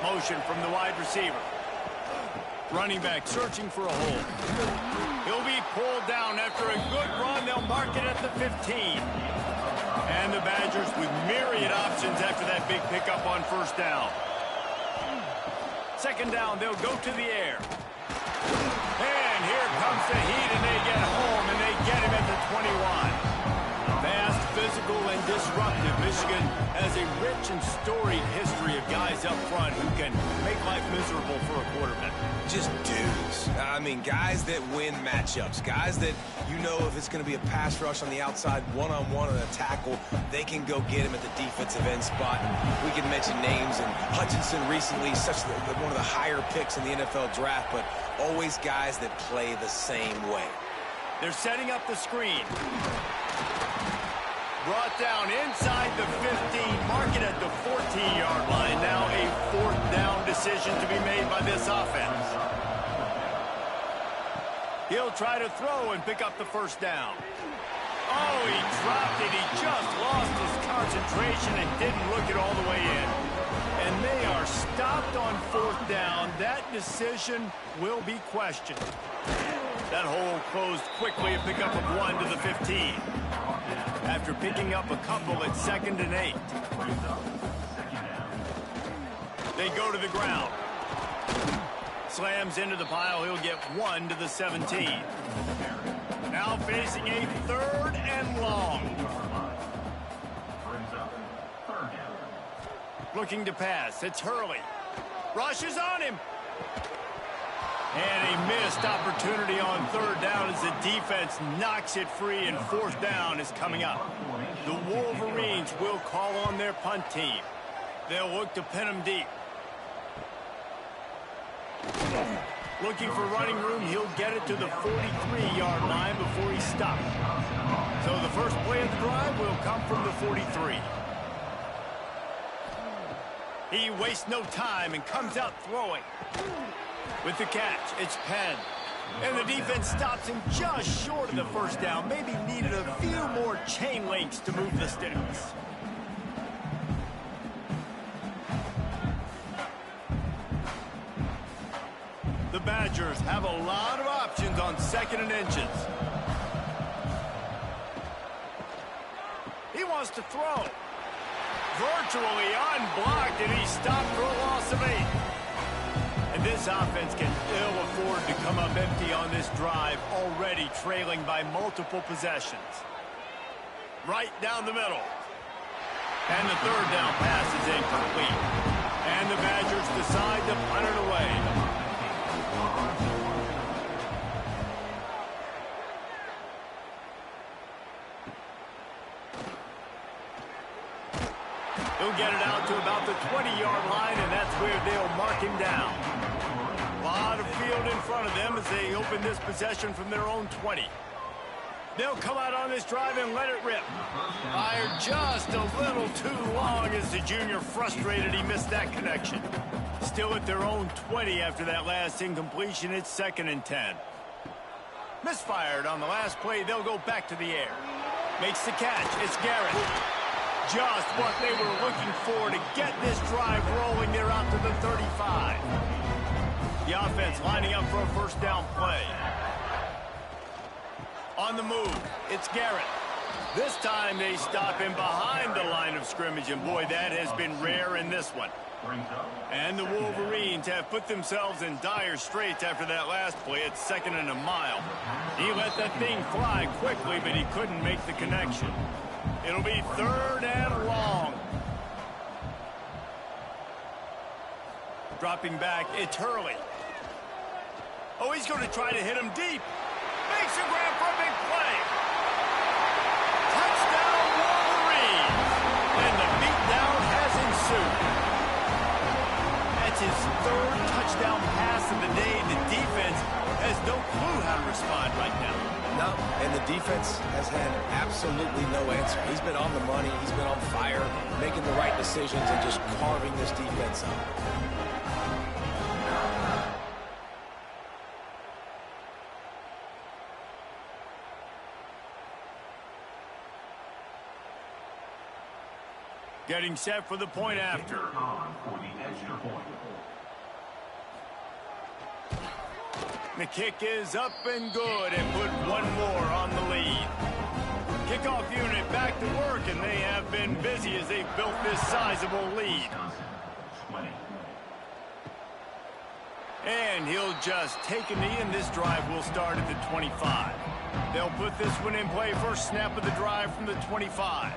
Motion from the wide receiver. Running back searching for a hole. He'll be pulled down after a good run. They'll mark it at the 15. And the Badgers with myriad options after that big pickup on first down. Second down, they'll go to the air. And here comes the heat, and they get home, and they get him at the 21. Fast, physical, and disruptive. Michigan has a rich and storied history of guys up front who can make life miserable for a quarterback.
Just dudes. I mean, guys that win matchups. Guys that, you know, if it's going to be a pass rush on the outside, one-on-one on a tackle, they can go get him at the defensive end spot. And we can mention names, and Hutchinson recently, one of the higher picks in the NFL draft, but always guys that play the same way.
They're setting up the screen. Brought down inside the 15, mark it at the 14-yard line. Now a 4th down decision to be made by this offense. He'll try to throw and pick up the first down. Oh, he dropped it. He just lost his concentration and didn't look it all the way in. And they are stopped on 4th down. That decision will be questioned. That hole closed quickly, a pickup of 1 to the 15. After picking up a couple at 2nd and 8. They go to the ground. Slams into the pile. He'll get 1 to the 17. Now facing a 3rd and long. Looking to pass. It's Hurley. Rushes on him. And a missed opportunity on 3rd down as the defense knocks it free, and 4th down is coming up. The Wolverines will call on their punt team. They'll look to pin him deep. Looking for running room, he'll get it to the 43-yard line before he stops. So the first play of the drive will come from the 43. He wastes no time and comes out throwing. With the catch, it's Penn. And the defense stops him just short of the first down. Maybe needed a few more chain links to move the sticks. The Badgers have a lot of options on 2nd and inches. He wants to throw. Virtually unblocked, and he's stopped for a loss of 8. And this offense can ill afford to come up empty on this drive, already trailing by multiple possessions. Right down the middle. And the 3rd down pass is incomplete. And the Badgers decide to punt it away. He'll get it out to about the 20-yard line, and that's where they'll mark him down. A lot of field in front of them as they open this possession from their own 20. They'll come out on this drive and let it rip. Fired just a little too long as the junior frustrated he missed that connection. Still at their own 20 after that last incompletion. It's 2nd and 10. Misfired on the last play. They'll go back to the air. Makes the catch. It's Garrett. Just what they were looking for to get this drive rolling. They're out to the 35. The offense lining up for a 1st down play. On the move, it's Garrett. This time they stop him behind the line of scrimmage, and boy, that has been rare in this one. And the Wolverines have put themselves in dire straits after that last play. It's 2nd and a mile. He let that thing fly quickly, but he couldn't make the connection. It'll be 3rd and long. Dropping back, it's Hurley. Oh, he's going to try to hit him deep. Makes a grab for a big play. Touchdown, Wolverines. And the beatdown has ensued. That's his 3rd touchdown pass of the day. The defense has no clue how to respond right now.
No, and the defense has had absolutely no answer. He's been on the money. He's been on fire, making the right decisions and just carving this defense up.
Getting set for the point after. The kick is up and good and put one more on the lead. Kickoff unit back to work, and they have been busy as they've built this sizable lead. And he'll just take a knee, and this drive will start at the 25. They'll put this one in play. 1st snap of the drive from the 25.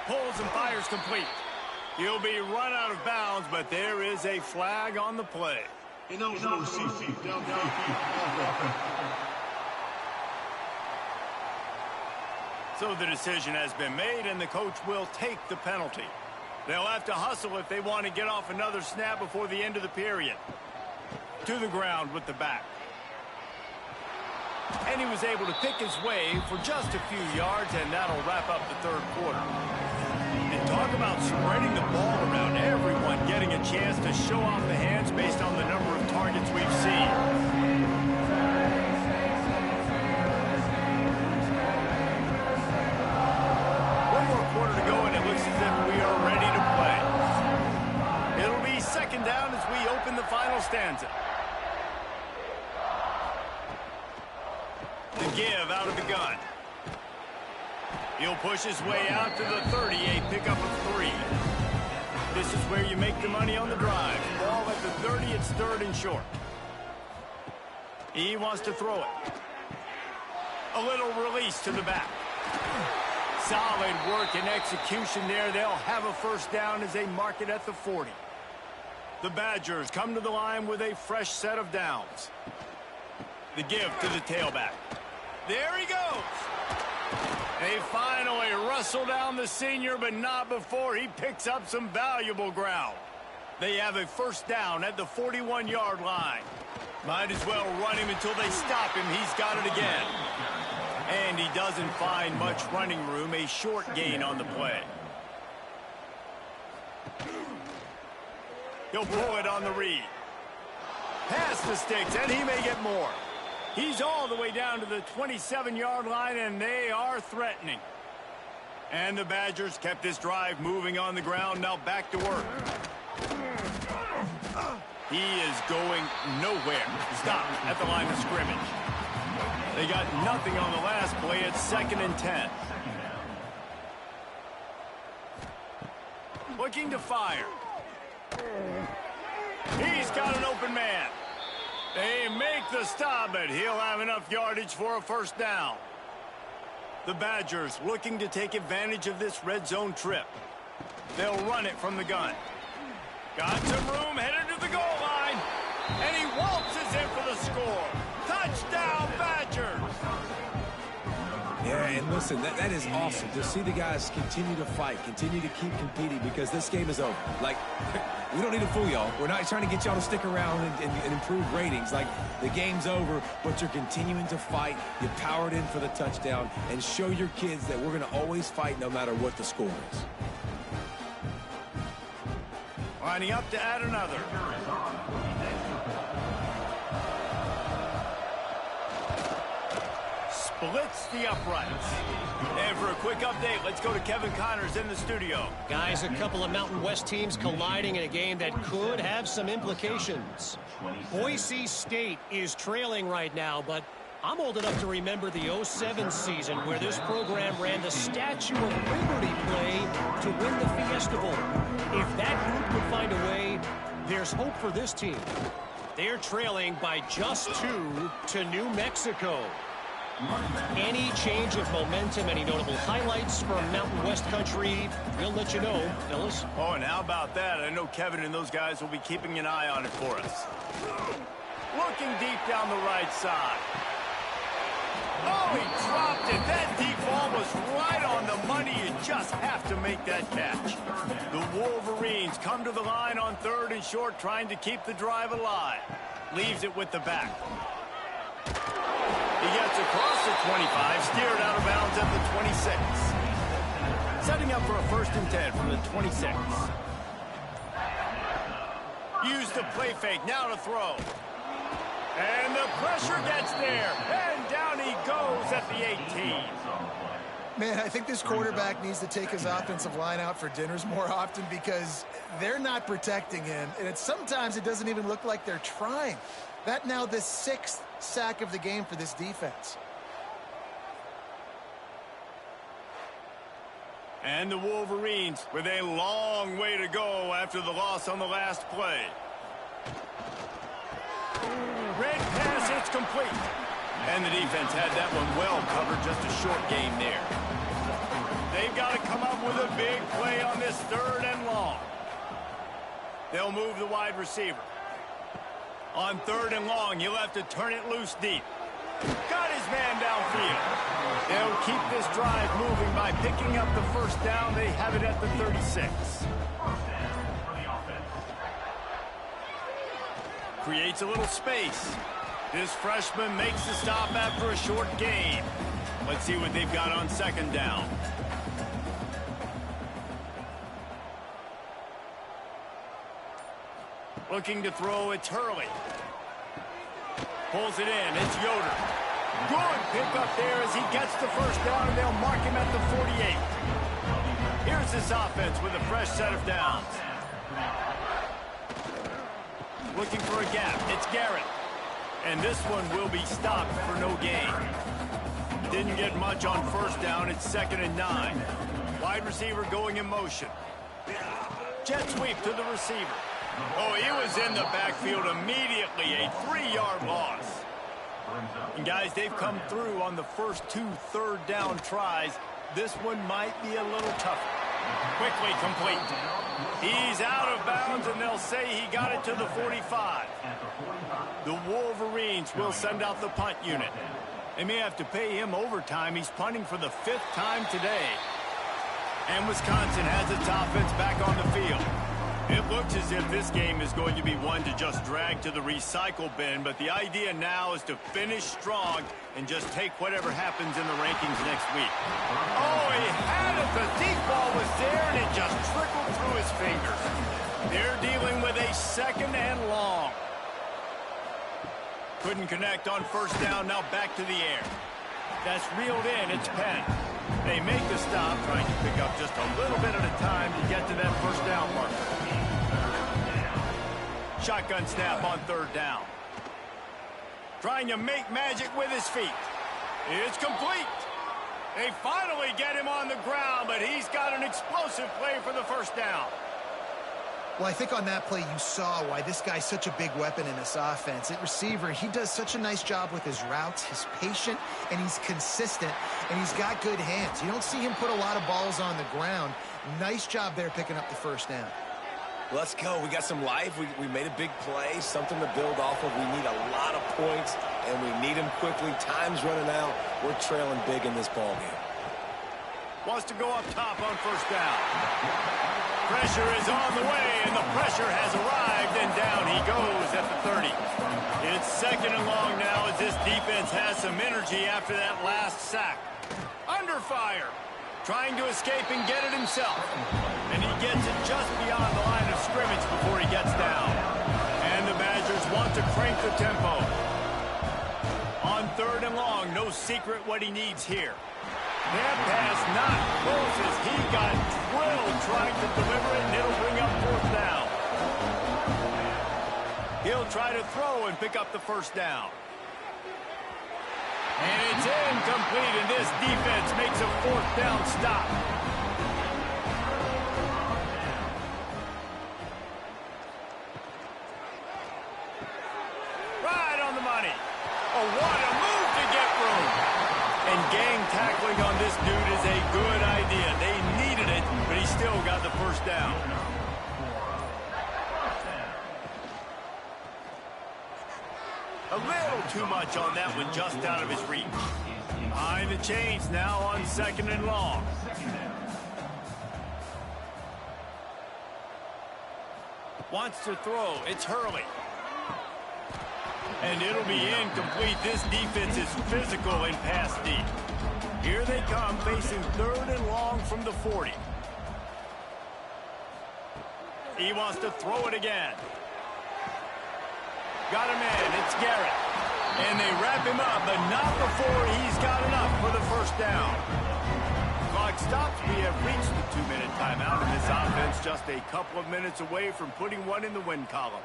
Pulls and fires complete. He'll be run out of bounds, but there is a flag on the play. So the decision has been made, and the coach will take the penalty. They'll have to hustle if they want to get off another snap before the end of the period. To the ground with the back. And he was able to pick his way for just a few yards, and that'll wrap up the 3rd quarter. And talk about spreading the ball around, everyone getting a chance to show off the hands based on the number of targets we've seen. One more quarter to go, and it looks as if we are ready to play. It'll be 2nd down as we open the final stanza. The give out of the gun. He'll push his way out to the 30, a pickup of 3. This is where you make the money on the drive. Ball at the 30, it's 3rd and short. He wants to throw it. A little release to the back. Solid work and execution there. They'll have a 1st down as they mark it at the 40. The Badgers come to the line with a fresh set of downs. The give to the tailback. There he goes. They finally wrestle down the senior, but not before he picks up some valuable ground. They have a 1st down at the 41-yard line. Might as well run him until they stop him. He's got it again. And he doesn't find much running room. A short gain on the play. He'll pull it on the read. Past the sticks, and he may get more. He's all the way down to the 27-yard line, and they are threatening. And the Badgers kept this drive moving on the ground. Now back to work. He is going nowhere. Stop at the line of scrimmage. They got nothing on the last play. It's 2nd and 10. Looking to fire. He's got an open man. They make the stop, but he'll have enough yardage for a first down. The Badgers looking to take advantage of this red zone trip. They'll run it from the gun. Got some room, headed to the goal line. And he waltzes in for the score. Touchdown, Badgers!
Yeah, and listen, that is awesome to see the guys continue to fight, continue to keep competing, because this game is over. Like, we don't need to fool y'all. We're not trying to get y'all to stick around and improve ratings. Like, the game's over, but you're continuing to fight. You powered in for the touchdown, and show your kids that we're going to always fight no matter what the score is.
Lining up to add another. Splits the uprights. And for a quick update, let's go to Kevin Connors in the studio.
Guys, a couple of Mountain West teams colliding in a game that could have some implications. Boise State is trailing right now, but I'm old enough to remember the 07 season where this program ran the Statue of Liberty play to win the Fiesta Bowl. If that group could find a way, there's hope for this team. They're trailing by just 2 to New Mexico. Any change of momentum, any notable highlights from Mountain West country, we'll let you know, fellas.
Oh, and how about that? I know Kevin and those guys will be keeping an eye on it for us. Looking deep down the right side. Oh, he dropped it. That deep ball was right on the money. You just have to make that catch. The Wolverines come to the line on 3rd and short, trying to keep the drive alive. Leaves it with the back. He gets across the 25, steered out of bounds at the 26. Setting up for a 1st and 10 from the 26. Use the play fake, now to throw. And the pressure gets there, and down he goes at the 18.
Man, I think this quarterback needs to take his offensive line out for dinners more often, because they're not protecting him, and sometimes it doesn't even look like they're trying. That now the 6th sack of the game for this defense.
And the Wolverines with a long way to go after the loss on the last play. Red pass, it's complete. And the defense had that one well covered, just a short game there. They've got to come up with a big play on this 3rd and long. They'll move the wide receiver. On 3rd and long, he'll have to turn it loose deep. Got his man downfield. They'll keep this drive moving by picking up the first down. They have it at the 36. Creates a little space. This freshman makes the stop after a short gain. Let's see what they've got on 2nd down. Looking to throw, it's Hurley. Pulls it in, it's Yoder. Good pick up there as he gets the first down, and they'll mark him at the 48. Here's this offense with a fresh set of downs. Looking for a gap, it's Garrett. And this one will be stopped for no gain. Didn't get much on 1st down, it's 2nd and 9. Wide receiver going in motion. Jet sweep to the receiver. Oh, he was in the backfield immediately, a 3-yard loss. And guys, they've come through on the first 2 3rd down tries. This one might be a little tougher. Quickly complete. He's out of bounds, and they'll say he got it to the 45. The Wolverines will send out the punt unit. They may have to pay him overtime. He's punting for the 5th time today. And Wisconsin has its offense back on the field. It looks as if this game is going to be one to just drag to the recycle bin, but the idea now is to finish strong and just take whatever happens in the rankings next week. Oh, he had it. The deep ball was there, and it just trickled through his fingers. They're dealing with a 2nd and long. Couldn't connect on 1st down, now back to the air. That's reeled in, it's Penn. They make the stop, trying to pick up just a little bit at a time to get to that first down marker. Shotgun snap on third down. Trying to make magic with his feet. It's complete. They finally get him on the ground, but he's got an explosive play for the first down.
Well, I think on that play you saw why this guy's such a big weapon in this offense. At receiver, he does such a nice job with his routes. He's patient, and he's consistent, and he's got good hands. You don't see him put a lot of balls on the ground. Nice job there picking up the first down.
Let's go. We got some life. We made a big play, something to build off of. We need a lot of points, and we need them quickly. Time's running out. We're trailing big in this ball game.
Wants to go up top on first down. Pressure is on the way, and the pressure has arrived, and down he goes at the 30. It's second and long now as this defense has some energy after that last sack. Under fire. Trying to escape and get it himself. And he gets it just beyond the line of scrimmage before he gets down. And the Badgers want to crank the tempo. On third and long, no secret what he needs here. That pass not close as he got drilled trying to deliver it, and it'll bring up fourth down. He'll try to throw and pick up the first down. And it's incomplete, and this defense makes a fourth down stop. Right on the money. Oh, what a move to get room. And gang tackling on this dude is a good idea. They needed it, but he still got the first down. A little too much on that one, just out of his reach. Behind the chains now on second and long. Wants to throw. It's Hurley. And it'll be incomplete. This defense is physical and pass deep. Here they come, facing third and long from the 40. He wants to throw it again. Got him in. It's Garrett. And they wrap him up, but not before he's got enough for the first down. Clock stops. We have reached the 2-minute timeout, and this offense just a couple of minutes away from putting one in the win column.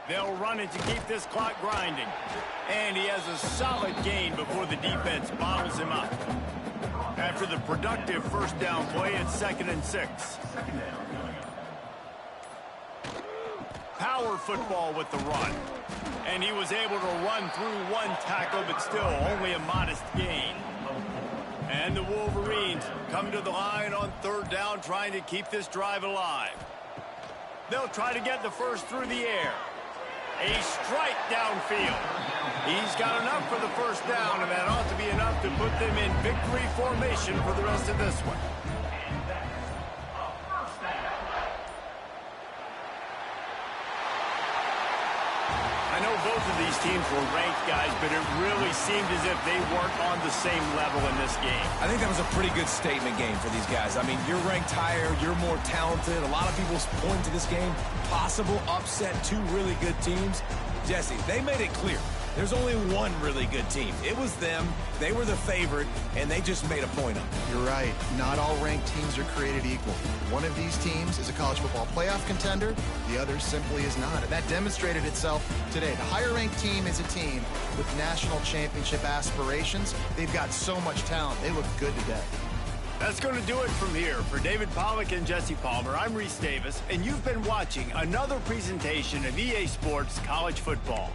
They'll run it to keep this clock grinding. And he has a solid gain before the defense bottles him up. After the productive first down play, it's 2nd and 6. Power football with the run. And he was able to run through one tackle, but still only a modest gain. And the Wolverines come to the line on third down, trying to keep this drive alive. They'll try to get the first through the air. A strike downfield. He's got enough for the first down, and that ought to be enough to put them in victory formation for the rest of this one. I know both of these teams were ranked, guys, but it really seemed as if they weren't on the same level in this game.
I think that was a pretty good statement game for these guys. I mean, you're ranked higher, you're more talented. A lot of people point to this game. Possible upset, two really good teams. Jesse, they made it clear. There's only one really good team. It was them. They were the favorite, and they just made a point of it.
You're right. Not all ranked teams are created equal. One of these teams is a college football playoff contender. The other simply is not. And that demonstrated itself today. The higher-ranked team is a team with national championship aspirations. They've got so much talent. They look good today.
That's going to do it from here. For David Pollack and Jesse Palmer, I'm Reese Davis, and you've been watching another presentation of EA Sports College Football.